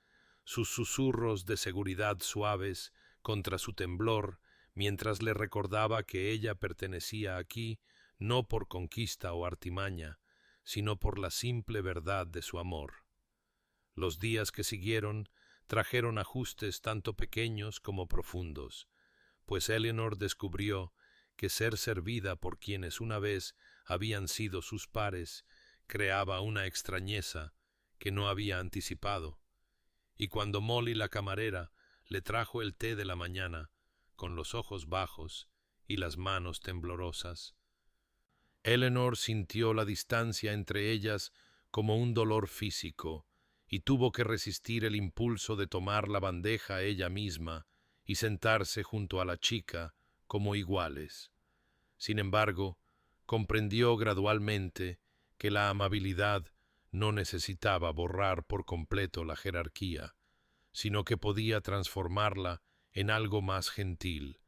sus susurros de seguridad suaves contra su temblor, mientras le recordaba que ella pertenecía aquí no por conquista o artimaña, sino por la simple verdad de su amor. Los días que siguieron trajeron ajustes tanto pequeños como profundos, pues Eleanor descubrió que ser servida por quienes una vez habían sido sus pares creaba una extrañeza que no había anticipado, y cuando Molly la camarera le trajo el té de la mañana, con los ojos bajos y las manos temblorosas, Eleanor sintió la distancia entre ellas como un dolor físico, y tuvo que resistir el impulso de tomar la bandeja ella misma y sentarse junto a la chica como iguales. Sin embargo, comprendió gradualmente que la amabilidad no necesitaba borrar por completo la jerarquía, sino que podía transformarla en algo más gentil,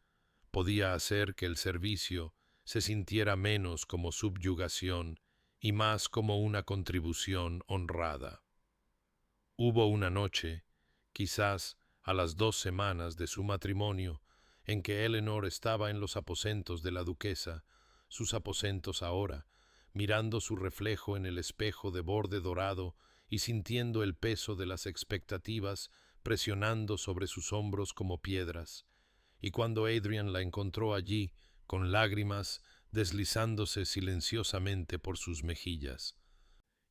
podía hacer que el servicio se sintiera menos como subyugación y más como una contribución honrada. Hubo una noche, quizás a las 2 semanas de su matrimonio, en que Eleanor estaba en los aposentos de la duquesa, sus aposentos ahora, mirando su reflejo en el espejo de borde dorado y sintiendo el peso de las expectativas presionando sobre sus hombros como piedras, y cuando Adrian la encontró allí, con lágrimas deslizándose silenciosamente por sus mejillas.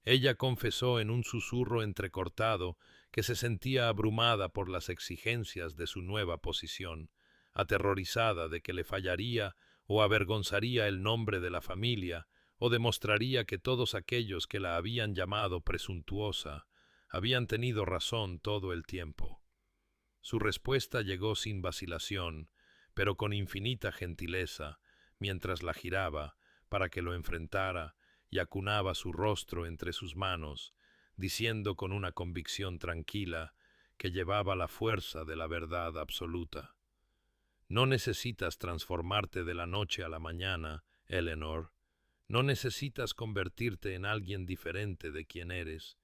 Ella confesó en un susurro entrecortado que se sentía abrumada por las exigencias de su nueva posición, aterrorizada de que le fallaría o avergonzaría el nombre de la familia, o demostraría que todos aquellos que la habían llamado presuntuosa habían tenido razón todo el tiempo. Su respuesta llegó sin vacilación, pero con infinita gentileza, mientras la giraba para que lo enfrentara y acunaba su rostro entre sus manos, diciendo con una convicción tranquila que llevaba la fuerza de la verdad absoluta. No necesitas transformarte de la noche a la mañana, Eleanor. No necesitas convertirte en alguien diferente de quien eres,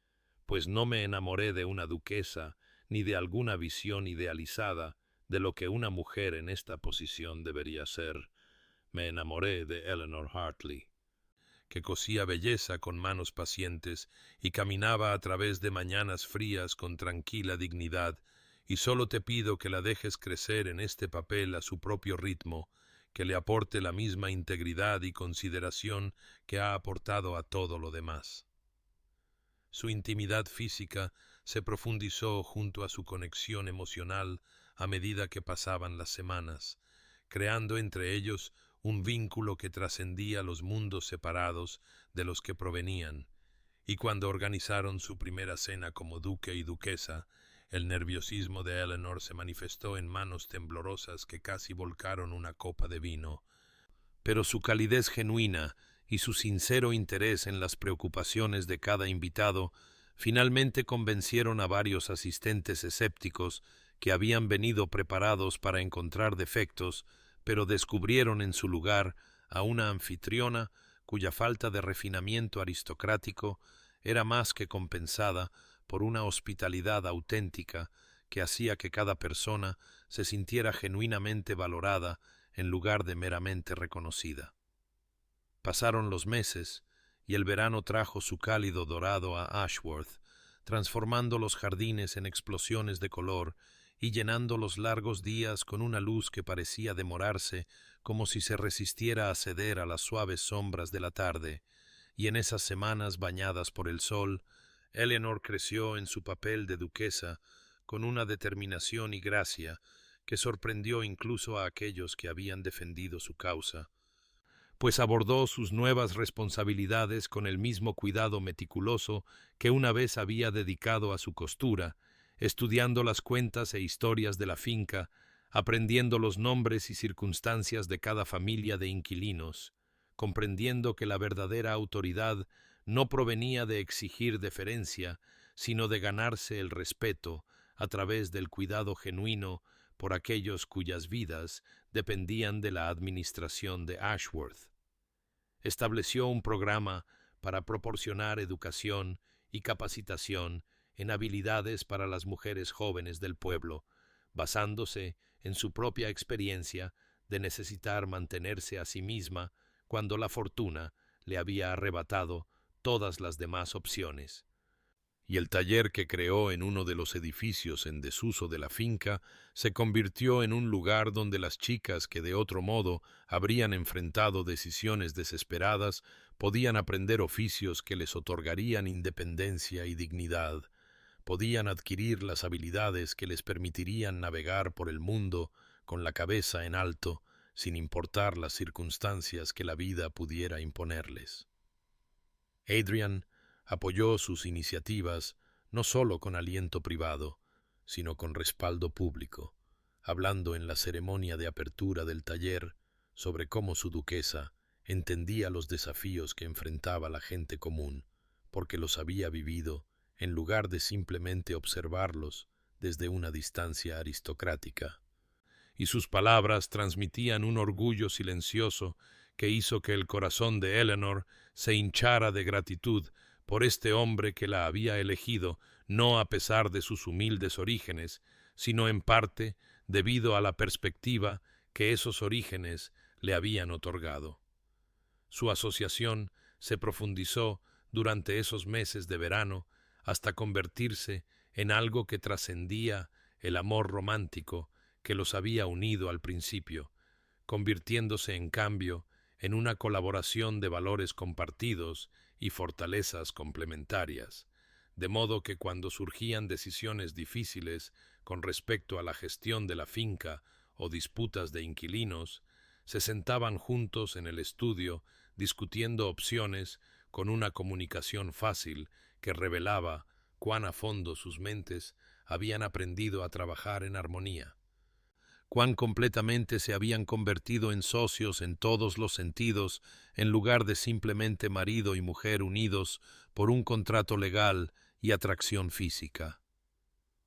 pues no me enamoré de una duquesa ni de alguna visión idealizada de lo que una mujer en esta posición debería ser. Me enamoré de Eleanor Hartley, que cosía belleza con manos pacientes y caminaba a través de mañanas frías con tranquila dignidad, y solo te pido que la dejes crecer en este papel a su propio ritmo, que le aporte la misma integridad y consideración que ha aportado a todo lo demás. Su intimidad física se profundizó junto a su conexión emocional a medida que pasaban las semanas, creando entre ellos un vínculo que trascendía los mundos separados de los que provenían, y cuando organizaron su primera cena como duque y duquesa, el nerviosismo de Eleanor se manifestó en manos temblorosas que casi volcaron una copa de vino, pero su calidez genuina y su sincero interés en las preocupaciones de cada invitado finalmente convencieron a varios asistentes escépticos que habían venido preparados para encontrar defectos, pero descubrieron en su lugar a una anfitriona cuya falta de refinamiento aristocrático era más que compensada por una hospitalidad auténtica que hacía que cada persona se sintiera genuinamente valorada en lugar de meramente reconocida. Pasaron los meses y el verano trajo su cálido dorado a Ashworth, transformando los jardines en explosiones de color y llenando los largos días con una luz que parecía demorarse como si se resistiera a ceder a las suaves sombras de la tarde, y en esas semanas bañadas por el sol, Eleanor creció en su papel de duquesa con una determinación y gracia que sorprendió incluso a aquellos que habían defendido su causa, pues abordó sus nuevas responsabilidades con el mismo cuidado meticuloso que una vez había dedicado a su costura, estudiando las cuentas e historias de la finca, aprendiendo los nombres y circunstancias de cada familia de inquilinos, comprendiendo que la verdadera autoridad no provenía de exigir deferencia, sino de ganarse el respeto a través del cuidado genuino por aquellos cuyas vidas dependían de la administración de Ashworth. Estableció un programa para proporcionar educación y capacitación en habilidades para las mujeres jóvenes del pueblo, basándose en su propia experiencia de necesitar mantenerse a sí misma cuando la fortuna le había arrebatado todas las demás opciones. Y el taller que creó en uno de los edificios en desuso de la finca se convirtió en un lugar donde las chicas que de otro modo habrían enfrentado decisiones desesperadas podían aprender oficios que les otorgarían independencia y dignidad, podían adquirir las habilidades que les permitirían navegar por el mundo con la cabeza en alto, sin importar las circunstancias que la vida pudiera imponerles. Adrian apoyó sus iniciativas no solo con aliento privado, sino con respaldo público, hablando en la ceremonia de apertura del taller sobre cómo su duquesa entendía los desafíos que enfrentaba la gente común, porque los había vivido en lugar de simplemente observarlos desde una distancia aristocrática. Y sus palabras transmitían un orgullo silencioso que hizo que el corazón de Eleanor se hinchara de gratitud por este hombre que la había elegido, no a pesar de sus humildes orígenes, sino en parte debido a la perspectiva que esos orígenes le habían otorgado. Su asociación se profundizó durante esos meses de verano hasta convertirse en algo que trascendía el amor romántico que los había unido al principio, convirtiéndose en cambio en una colaboración de valores compartidos y fortalezas complementarias, de modo que cuando surgían decisiones difíciles con respecto a la gestión de la finca o disputas de inquilinos, se sentaban juntos en el estudio discutiendo opciones con una comunicación fácil que revelaba cuán a fondo sus mentes habían aprendido a trabajar en armonía, cuán completamente se habían convertido en socios en todos los sentidos, en lugar de simplemente marido y mujer unidos por un contrato legal y atracción física.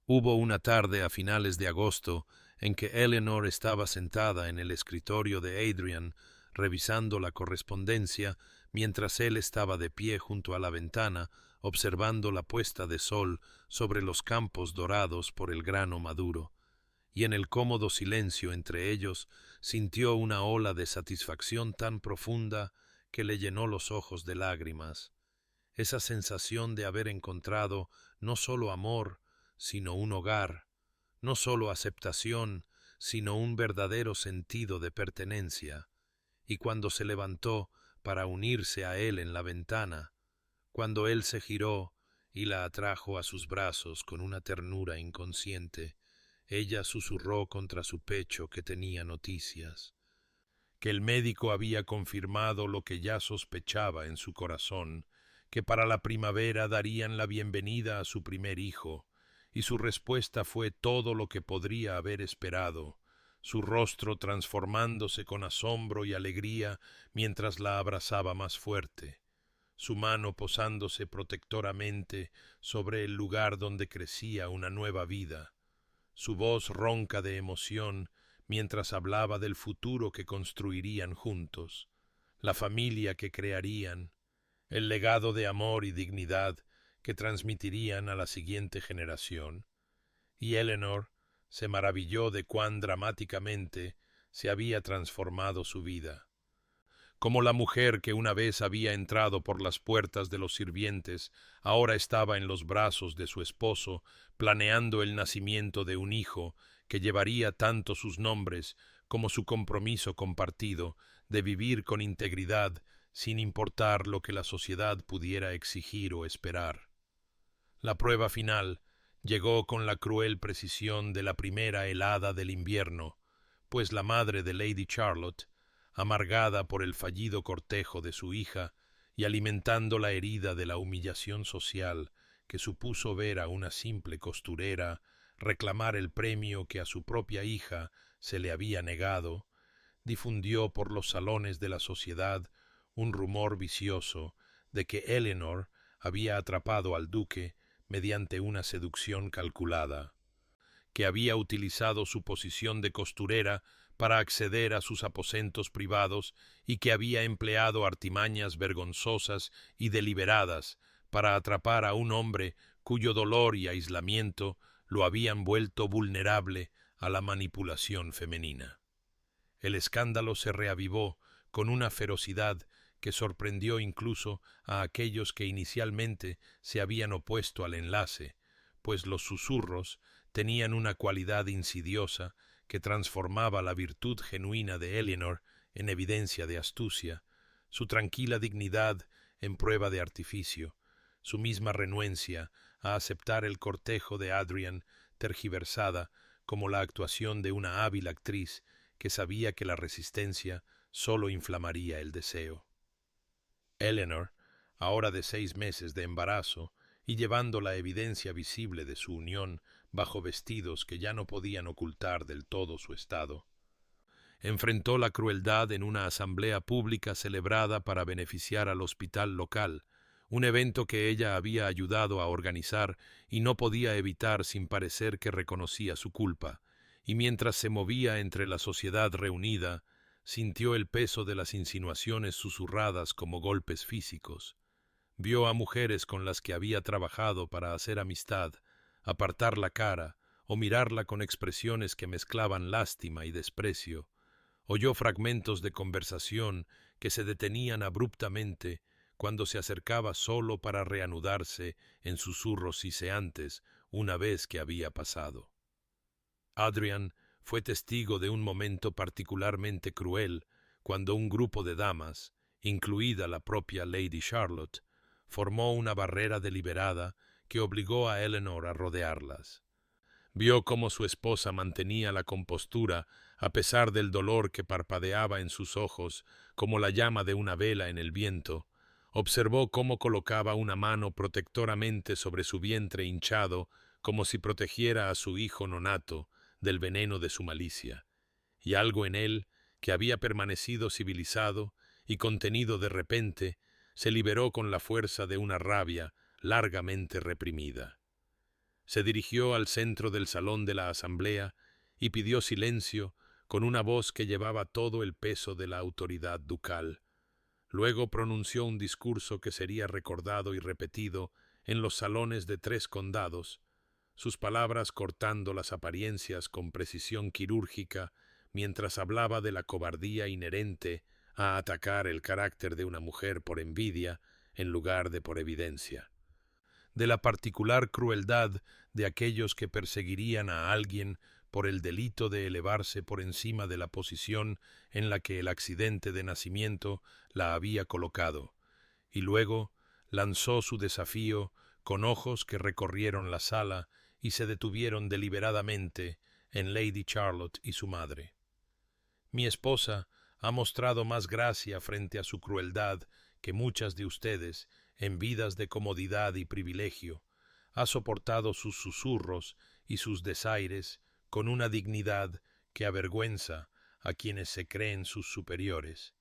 Hubo una tarde a finales de agosto en que Eleanor estaba sentada en el escritorio de Adrian, revisando la correspondencia, mientras él estaba de pie junto a la ventana, observando la puesta de sol sobre los campos dorados por el grano maduro, y en el cómodo silencio entre ellos sintió una ola de satisfacción tan profunda que le llenó los ojos de lágrimas. Esa sensación de haber encontrado no solo amor, sino un hogar, no solo aceptación, sino un verdadero sentido de pertenencia. Y cuando se levantó para unirse a él en la ventana, cuando él se giró y la atrajo a sus brazos con una ternura inconsciente, ella susurró contra su pecho que tenía noticias, que el médico había confirmado lo que ya sospechaba en su corazón, que para la primavera darían la bienvenida a su primer hijo, y su respuesta fue todo lo que podría haber esperado, su rostro transformándose con asombro y alegría mientras la abrazaba más fuerte, su mano posándose protectoramente sobre el lugar donde crecía una nueva vida, su voz ronca de emoción mientras hablaba del futuro que construirían juntos, la familia que crearían, el legado de amor y dignidad que transmitirían a la siguiente generación. Y Eleanor se maravilló de cuán dramáticamente se había transformado su vida. Como la mujer que una vez había entrado por las puertas de los sirvientes, ahora estaba en los brazos de su esposo, planeando el nacimiento de un hijo que llevaría tanto sus nombres como su compromiso compartido de vivir con integridad sin importar lo que la sociedad pudiera exigir o esperar. La prueba final llegó con la cruel precisión de la primera helada del invierno, pues la madre de Lady Charlotte, amargada por el fallido cortejo de su hija y alimentando la herida de la humillación social que supuso ver a una simple costurera reclamar el premio que a su propia hija se le había negado, difundió por los salones de la sociedad un rumor vicioso de que Eleanor había atrapado al duque mediante una seducción calculada, que había utilizado su posición de costurera para acceder a sus aposentos privados y que había empleado artimañas vergonzosas y deliberadas para atrapar a un hombre cuyo dolor y aislamiento lo habían vuelto vulnerable a la manipulación femenina. El escándalo se reavivó con una ferocidad que sorprendió incluso a aquellos que inicialmente se habían opuesto al enlace, pues los susurros tenían una cualidad insidiosa que transformaba la virtud genuina de Eleanor en evidencia de astucia, su tranquila dignidad en prueba de artificio, su misma renuencia a aceptar el cortejo de Adrian tergiversada como la actuación de una hábil actriz que sabía que la resistencia sólo inflamaría el deseo. Eleanor, ahora de 6 meses de embarazo y llevando la evidencia visible de su unión bajo vestidos que ya no podían ocultar del todo su estado, enfrentó la crueldad en una asamblea pública celebrada para beneficiar al hospital local, un evento que ella había ayudado a organizar y no podía evitar sin parecer que reconocía su culpa, y mientras se movía entre la sociedad reunida, sintió el peso de las insinuaciones susurradas como golpes físicos. Vio a mujeres con las que había trabajado para hacer amistad, apartar la cara o mirarla con expresiones que mezclaban lástima y desprecio. Oyó fragmentos de conversación que se detenían abruptamente cuando se acercaba solo para reanudarse en susurros siseantes una vez que había pasado. Adrian fue testigo de un momento particularmente cruel cuando un grupo de damas, incluida la propia Lady Charlotte, formó una barrera deliberada que obligó a Eleanor a rodearlas. Vio cómo su esposa mantenía la compostura a pesar del dolor que parpadeaba en sus ojos como la llama de una vela en el viento. Observó cómo colocaba una mano protectoramente sobre su vientre hinchado como si protegiera a su hijo nonato del veneno de su malicia, y algo en él, que había permanecido civilizado y contenido de repente, se liberó con la fuerza de una rabia largamente reprimida. Se dirigió al centro del salón de la asamblea y pidió silencio con una voz que llevaba todo el peso de la autoridad ducal. Luego pronunció un discurso que sería recordado y repetido en los salones de 3 condados, sus palabras cortando las apariencias con precisión quirúrgica mientras hablaba de la cobardía inherente a atacar el carácter de una mujer por envidia en lugar de por evidencia, de la particular crueldad de aquellos que perseguirían a alguien por el delito de elevarse por encima de la posición en la que el accidente de nacimiento la había colocado, y luego lanzó su desafío con ojos que recorrieron la sala y se detuvieron deliberadamente en Lady Charlotte y su madre. Mi esposa ha mostrado más gracia frente a su crueldad que muchas de ustedes, en vidas de comodidad y privilegio, ha soportado sus susurros y sus desaires con una dignidad que avergüenza a quienes se creen sus superiores,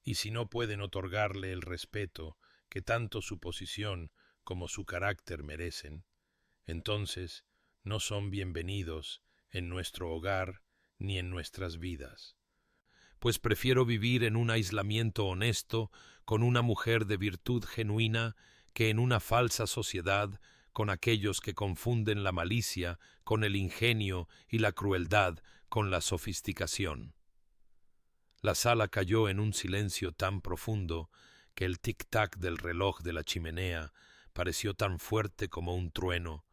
y si no pueden otorgarle el respeto que tanto su posición como su carácter merecen, entonces no son bienvenidos en nuestro hogar ni en nuestras vidas. Pues prefiero vivir en un aislamiento honesto con una mujer de virtud genuina que en una falsa sociedad con aquellos que confunden la malicia con el ingenio y la crueldad con la sofisticación. La sala cayó en un silencio tan profundo que el tic-tac del reloj de la chimenea pareció tan fuerte como un trueno,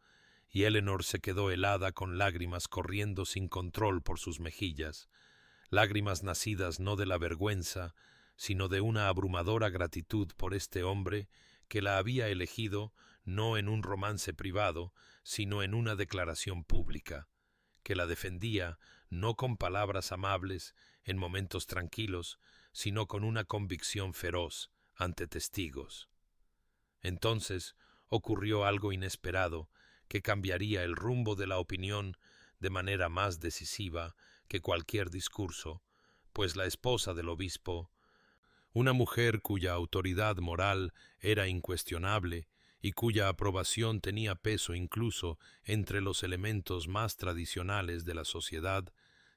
y Eleanor se quedó helada con lágrimas corriendo sin control por sus mejillas, lágrimas nacidas no de la vergüenza, sino de una abrumadora gratitud por este hombre que la había elegido no en un romance privado, sino en una declaración pública, que la defendía no con palabras amables en momentos tranquilos, sino con una convicción feroz ante testigos. Entonces ocurrió algo inesperado que cambiaría el rumbo de la opinión de manera más decisiva que cualquier discurso, pues la esposa del obispo, una mujer cuya autoridad moral era incuestionable y cuya aprobación tenía peso incluso entre los elementos más tradicionales de la sociedad,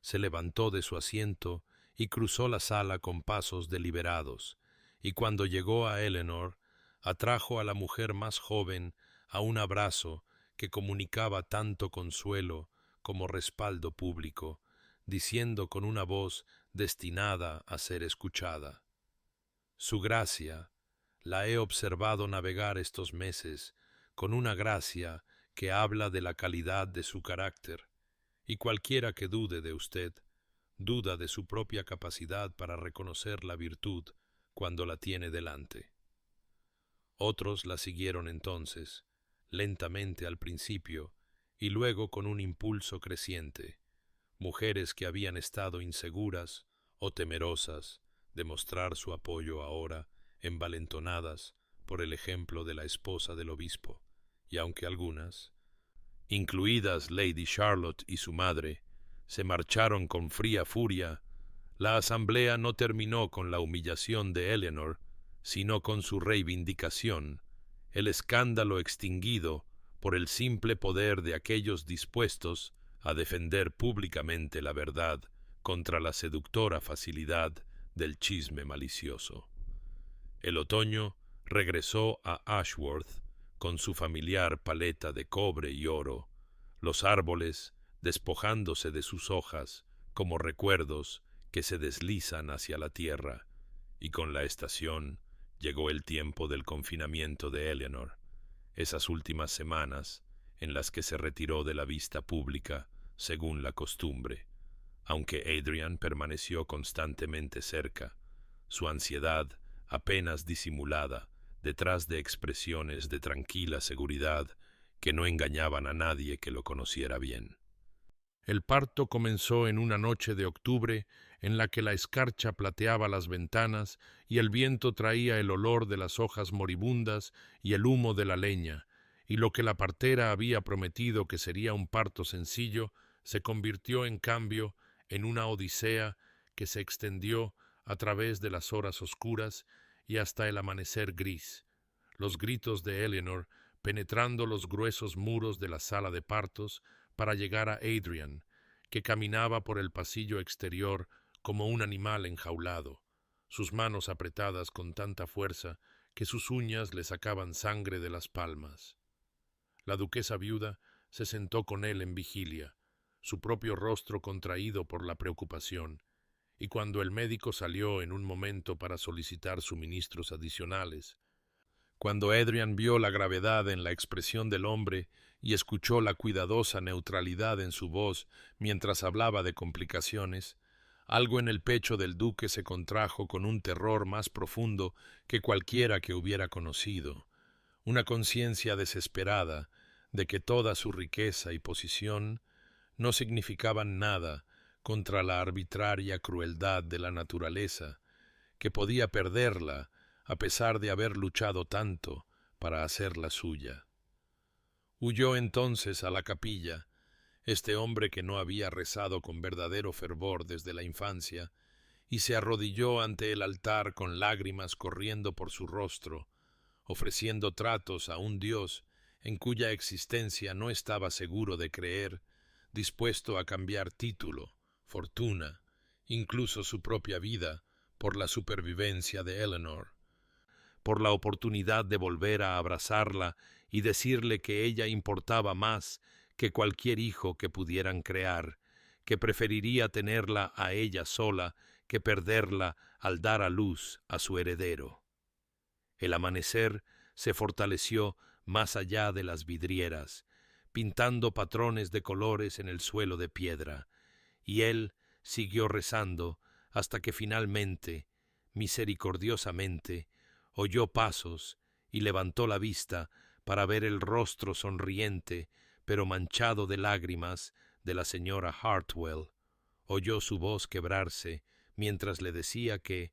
se levantó de su asiento y cruzó la sala con pasos deliberados, y cuando llegó a Eleanor, atrajo a la mujer más joven a un abrazo que comunicaba tanto consuelo como respaldo público, diciendo con una voz destinada a ser escuchada: «Su gracia, la he observado navegar estos meses con una gracia que habla de la calidad de su carácter, y cualquiera que dude de usted, duda de su propia capacidad para reconocer la virtud cuando la tiene delante». Otros la siguieron entonces, lentamente al principio, y luego con un impulso creciente, mujeres que habían estado inseguras o temerosas de mostrar su apoyo ahora, envalentonadas por el ejemplo de la esposa del obispo, y aunque algunas, incluidas Lady Charlotte y su madre, se marcharon con fría furia, la asamblea no terminó con la humillación de Eleanor, sino con su reivindicación, el escándalo extinguido por el simple poder de aquellos dispuestos a defender públicamente la verdad contra la seductora facilidad del chisme malicioso. El otoño regresó a Ashworth con su familiar paleta de cobre y oro, los árboles despojándose de sus hojas como recuerdos que se deslizan hacia la tierra, y con la estación llegó el tiempo del confinamiento de Eleanor, esas últimas semanas en las que se retiró de la vista pública según la costumbre, aunque Adrian permaneció constantemente cerca, su ansiedad apenas disimulada detrás de expresiones de tranquila seguridad que no engañaban a nadie que lo conociera bien. El parto comenzó en una noche de octubre en la que la escarcha plateaba las ventanas y el viento traía el olor de las hojas moribundas y el humo de la leña, y lo que la partera había prometido que sería un parto sencillo se convirtió en cambio en una odisea que se extendió a través de las horas oscuras y hasta el amanecer gris. Los gritos de Eleanor penetrando los gruesos muros de la sala de partos para llegar a Adrian, que caminaba por el pasillo exterior como un animal enjaulado, sus manos apretadas con tanta fuerza que sus uñas le sacaban sangre de las palmas. La duquesa viuda se sentó con él en vigilia, su propio rostro contraído por la preocupación, y cuando el médico salió en un momento para solicitar suministros adicionales, cuando Adrian vio la gravedad en la expresión del hombre y escuchó la cuidadosa neutralidad en su voz mientras hablaba de complicaciones, algo en el pecho del duque se contrajo con un terror más profundo que cualquiera que hubiera conocido, una conciencia desesperada de que toda su riqueza y posición no significaban nada contra la arbitraria crueldad de la naturaleza, que podía perderla a pesar de haber luchado tanto para hacerla suya. Huyó entonces a la capilla, este hombre que no había rezado con verdadero fervor desde la infancia, y se arrodilló ante el altar con lágrimas corriendo por su rostro, ofreciendo tratos a un Dios en cuya existencia no estaba seguro de creer, dispuesto a cambiar título, fortuna, incluso su propia vida, por la supervivencia de Eleanor, por la oportunidad de volver a abrazarla y decirle que ella importaba más que cualquier hijo que pudieran crear, que preferiría tenerla a ella sola que perderla al dar a luz a su heredero. El amanecer se fortaleció más allá de las vidrieras, pintando patrones de colores en el suelo de piedra, y él siguió rezando hasta que finalmente, misericordiosamente, oyó pasos y levantó la vista para ver el rostro sonriente, pero manchado de lágrimas, de la señora Hartwell. Oyó su voz quebrarse mientras le decía que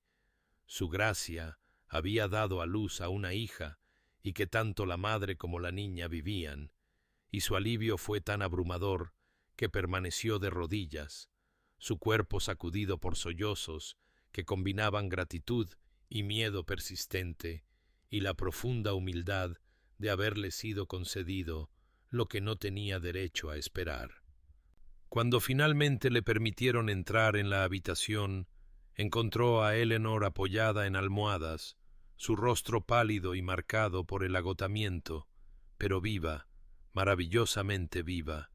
su gracia había dado a luz a una hija y que tanto la madre como la niña vivían, y su alivio fue tan abrumador que permaneció de rodillas, su cuerpo sacudido por sollozos que combinaban gratitud y miedo persistente, y la profunda humildad de haberle sido concedido lo que no tenía derecho a esperar. Cuando finalmente le permitieron entrar en la habitación, encontró a Eleanor apoyada en almohadas, su rostro pálido y marcado por el agotamiento, pero viva, maravillosamente viva,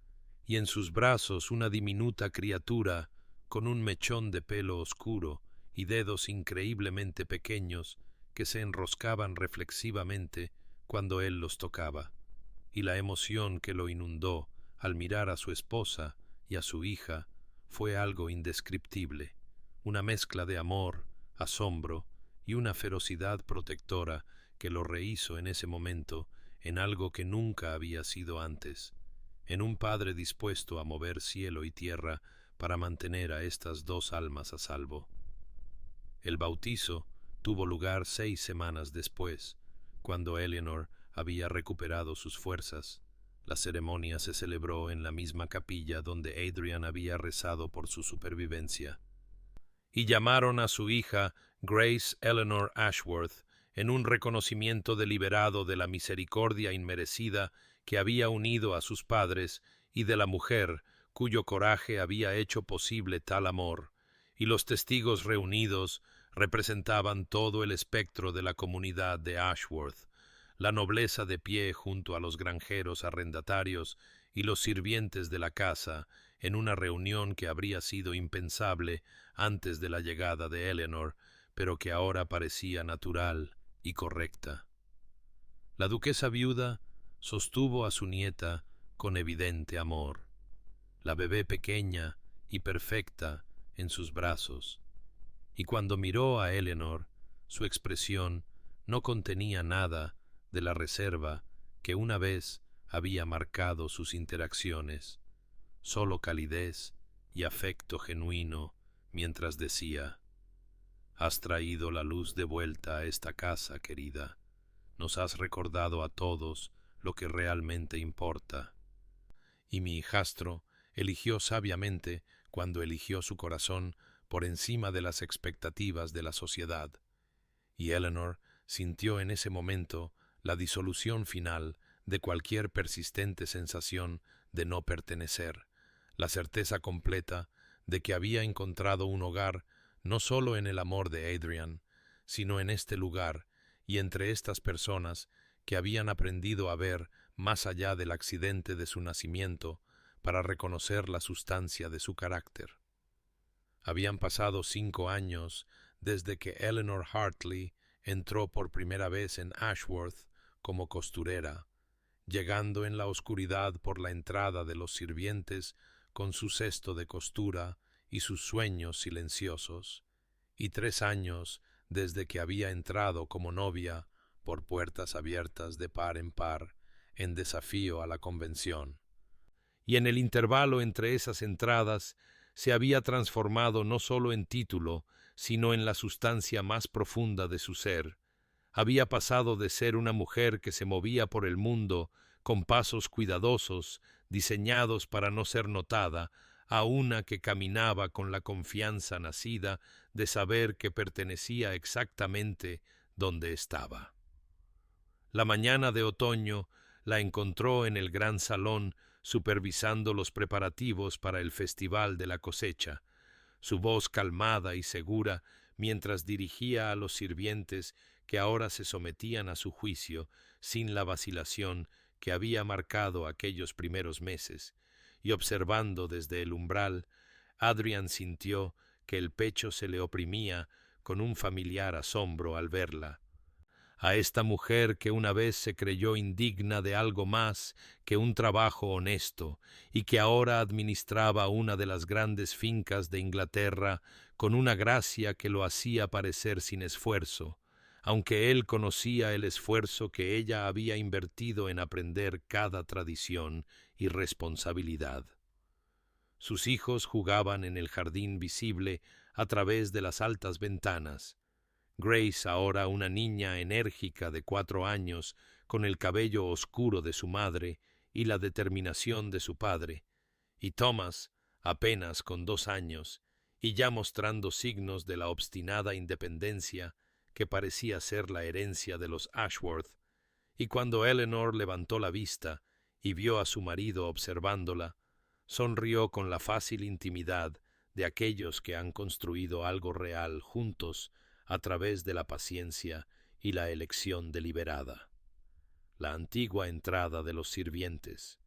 y en sus brazos una diminuta criatura con un mechón de pelo oscuro y dedos increíblemente pequeños que se enroscaban reflexivamente cuando él los tocaba, y la emoción que lo inundó al mirar a su esposa y a su hija fue algo indescriptible, una mezcla de amor, asombro y una ferocidad protectora que lo rehizo en ese momento en algo que nunca había sido antes, en un padre dispuesto a mover cielo y tierra para mantener a estas dos almas a salvo. El bautizo tuvo lugar 6 semanas después, cuando Eleanor había recuperado sus fuerzas. La ceremonia se celebró en la misma capilla donde Adrian había rezado por su supervivencia. Y llamaron a su hija Grace Eleanor Ashworth en un reconocimiento deliberado de la misericordia inmerecida que había unido a sus padres y de la mujer cuyo coraje había hecho posible tal amor, y los testigos reunidos representaban todo el espectro de la comunidad de Ashworth, la nobleza de pie junto a los granjeros arrendatarios y los sirvientes de la casa, en una reunión que habría sido impensable antes de la llegada de Eleanor, pero que ahora parecía natural y correcta. La duquesa viuda sostuvo a su nieta con evidente amor, la bebé pequeña y perfecta en sus brazos, y cuando miró a Eleanor, su expresión no contenía nada de la reserva que una vez había marcado sus interacciones, solo calidez y afecto genuino, mientras decía: «Has traído la luz de vuelta a esta casa, querida. Nos has recordado a todos lo que realmente importa». Y mi hijastro eligió sabiamente cuando eligió su corazón por encima de las expectativas de la sociedad. Y Eleanor sintió en ese momento la disolución final de cualquier persistente sensación de no pertenecer, la certeza completa de que había encontrado un hogar no solo en el amor de Adrian, sino en este lugar y entre estas personas que habían aprendido a ver más allá del accidente de su nacimiento para reconocer la sustancia de su carácter. Habían pasado 5 años desde que Eleanor Hartley entró por primera vez en Ashworth como costurera, llegando en la oscuridad por la entrada de los sirvientes con su cesto de costura y sus sueños silenciosos, y 3 años desde que había entrado como novia por puertas abiertas de par en par en desafío a la convención. Y en el intervalo entre esas entradas se había transformado no solo en título, sino en la sustancia más profunda de su ser. Había pasado de ser una mujer que se movía por el mundo con pasos cuidadosos, diseñados para no ser notada, a una que caminaba con la confianza nacida de saber que pertenecía exactamente donde estaba. La mañana de otoño la encontró en el gran salón supervisando los preparativos para el festival de la cosecha, su voz calmada y segura mientras dirigía a los sirvientes que ahora se sometían a su juicio sin la vacilación que había marcado aquellos primeros meses, y observando desde el umbral, Adrian sintió que el pecho se le oprimía con un familiar asombro al verla. A esta mujer que una vez se creyó indigna de algo más que un trabajo honesto y que ahora administraba una de las grandes fincas de Inglaterra con una gracia que lo hacía parecer sin esfuerzo, aunque él conocía el esfuerzo que ella había invertido en aprender cada tradición y responsabilidad. Sus hijos jugaban en el jardín visible a través de las altas ventanas. Grace, ahora una niña enérgica de 4 años, con el cabello oscuro de su madre y la determinación de su padre, y Thomas, apenas con 2 años, y ya mostrando signos de la obstinada independencia que parecía ser la herencia de los Ashworth, y cuando Eleanor levantó la vista y vio a su marido observándola, sonrió con la fácil intimidad de aquellos que han construido algo real juntos a través de la paciencia y la elección deliberada. La antigua entrada de los sirvientes.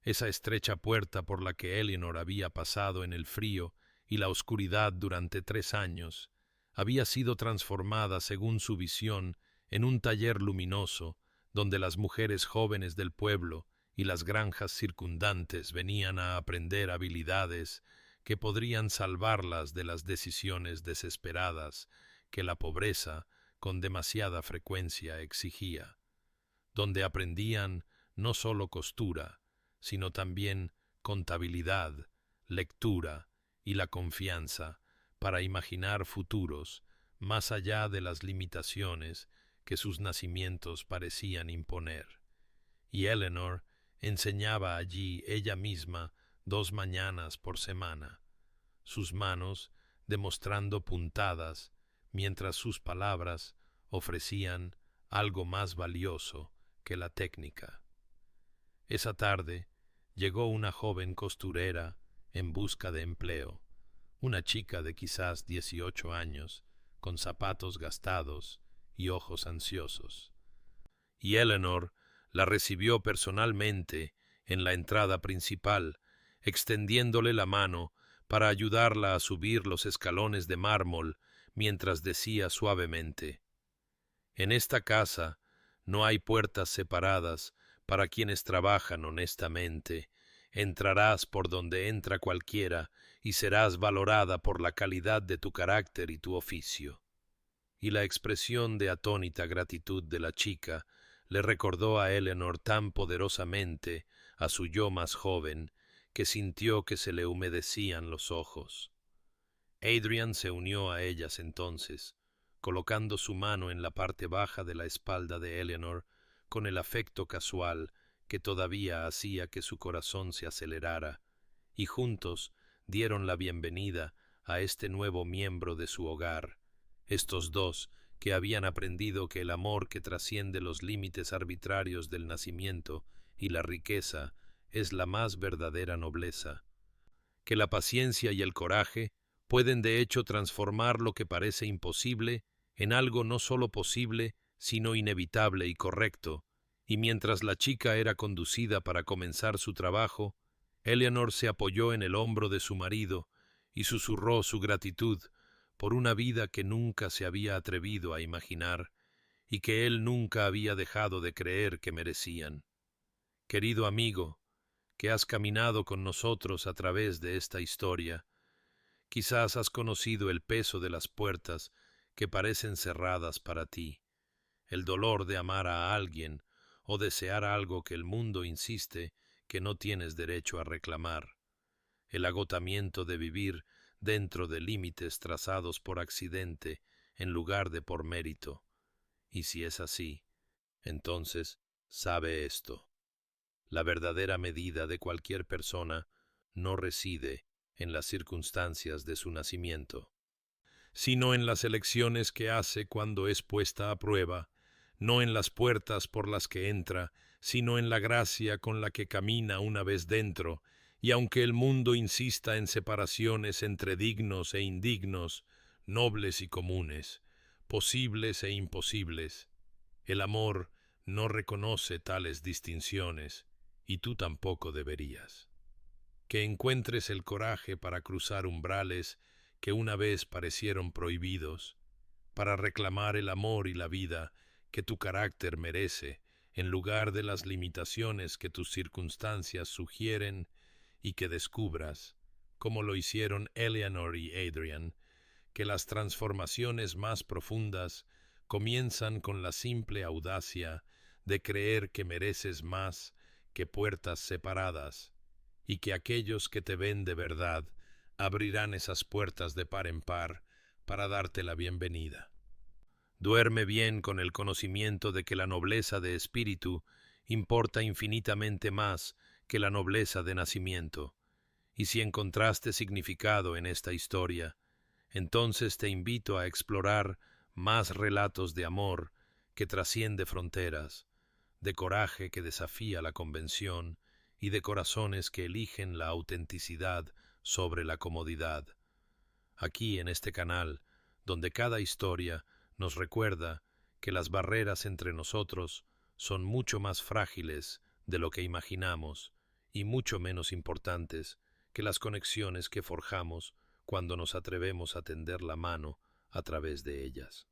Esa estrecha puerta por la que Eleanor había pasado en el frío y la oscuridad durante 3 años, había sido transformada según su visión en un taller luminoso donde las mujeres jóvenes del pueblo y las granjas circundantes venían a aprender habilidades que podrían salvarlas de las decisiones desesperadas que la pobreza con demasiada frecuencia exigía, donde aprendían no solo costura, sino también contabilidad, lectura y la confianza para imaginar futuros más allá de las limitaciones que sus nacimientos parecían imponer. Y Eleanor enseñaba allí ella misma 2 mañanas por semana, sus manos demostrando puntadas, mientras sus palabras ofrecían algo más valioso que la técnica. Esa tarde llegó una joven costurera en busca de empleo, una chica de quizás 18 años, con zapatos gastados y ojos ansiosos. Y Eleanor la recibió personalmente en la entrada principal, extendiéndole la mano para ayudarla a subir los escalones de mármol mientras decía suavemente: «En esta casa no hay puertas separadas para quienes trabajan honestamente. Entrarás por donde entra cualquiera y serás valorada por la calidad de tu carácter y tu oficio». Y la expresión de atónita gratitud de la chica le recordó a Eleanor tan poderosamente a su yo más joven que sintió que se le humedecían los ojos. Adrian se unió a ellas entonces, colocando su mano en la parte baja de la espalda de Eleanor con el afecto casual que todavía hacía que su corazón se acelerara, y juntos dieron la bienvenida a este nuevo miembro de su hogar, estos dos que habían aprendido que el amor que trasciende los límites arbitrarios del nacimiento y la riqueza es la más verdadera nobleza, que la paciencia y el coraje pueden de hecho transformar lo que parece imposible en algo no solo posible, sino inevitable y correcto. Y mientras la chica era conducida para comenzar su trabajo, Eleanor se apoyó en el hombro de su marido y susurró su gratitud por una vida que nunca se había atrevido a imaginar y que él nunca había dejado de creer que merecían. Querido amigo, que has caminado con nosotros a través de esta historia, quizás has conocido el peso de las puertas que parecen cerradas para ti, el dolor de amar a alguien o desear algo que el mundo insiste que no tienes derecho a reclamar, el agotamiento de vivir dentro de límites trazados por accidente en lugar de por mérito. Y si es así, entonces sabe esto: la verdadera medida de cualquier persona no reside en las circunstancias de su nacimiento, sino en las elecciones que hace cuando es puesta a prueba, no en las puertas por las que entra, sino en la gracia con la que camina una vez dentro. Y aunque el mundo insista en separaciones entre dignos e indignos, nobles y comunes, posibles e imposibles, el amor no reconoce tales distinciones, y tú tampoco deberías. Que encuentres el coraje para cruzar umbrales que una vez parecieron prohibidos, para reclamar el amor y la vida que tu carácter merece, en lugar de las limitaciones que tus circunstancias sugieren, y que descubras, como lo hicieron Eleanor y Adrian, que las transformaciones más profundas comienzan con la simple audacia de creer que mereces más que puertas separadas, y que aquellos que te ven de verdad abrirán esas puertas de par en par para darte la bienvenida. Duerme bien con el conocimiento de que la nobleza de espíritu importa infinitamente más que la nobleza de nacimiento, y si encontraste significado en esta historia, entonces te invito a explorar más relatos de amor que trasciende fronteras, de coraje que desafía la convención y de corazones que eligen la autenticidad sobre la comodidad. Aquí, en este canal, donde cada historia nos recuerda que las barreras entre nosotros son mucho más frágiles de lo que imaginamos y mucho menos importantes que las conexiones que forjamos cuando nos atrevemos a tender la mano a través de ellas.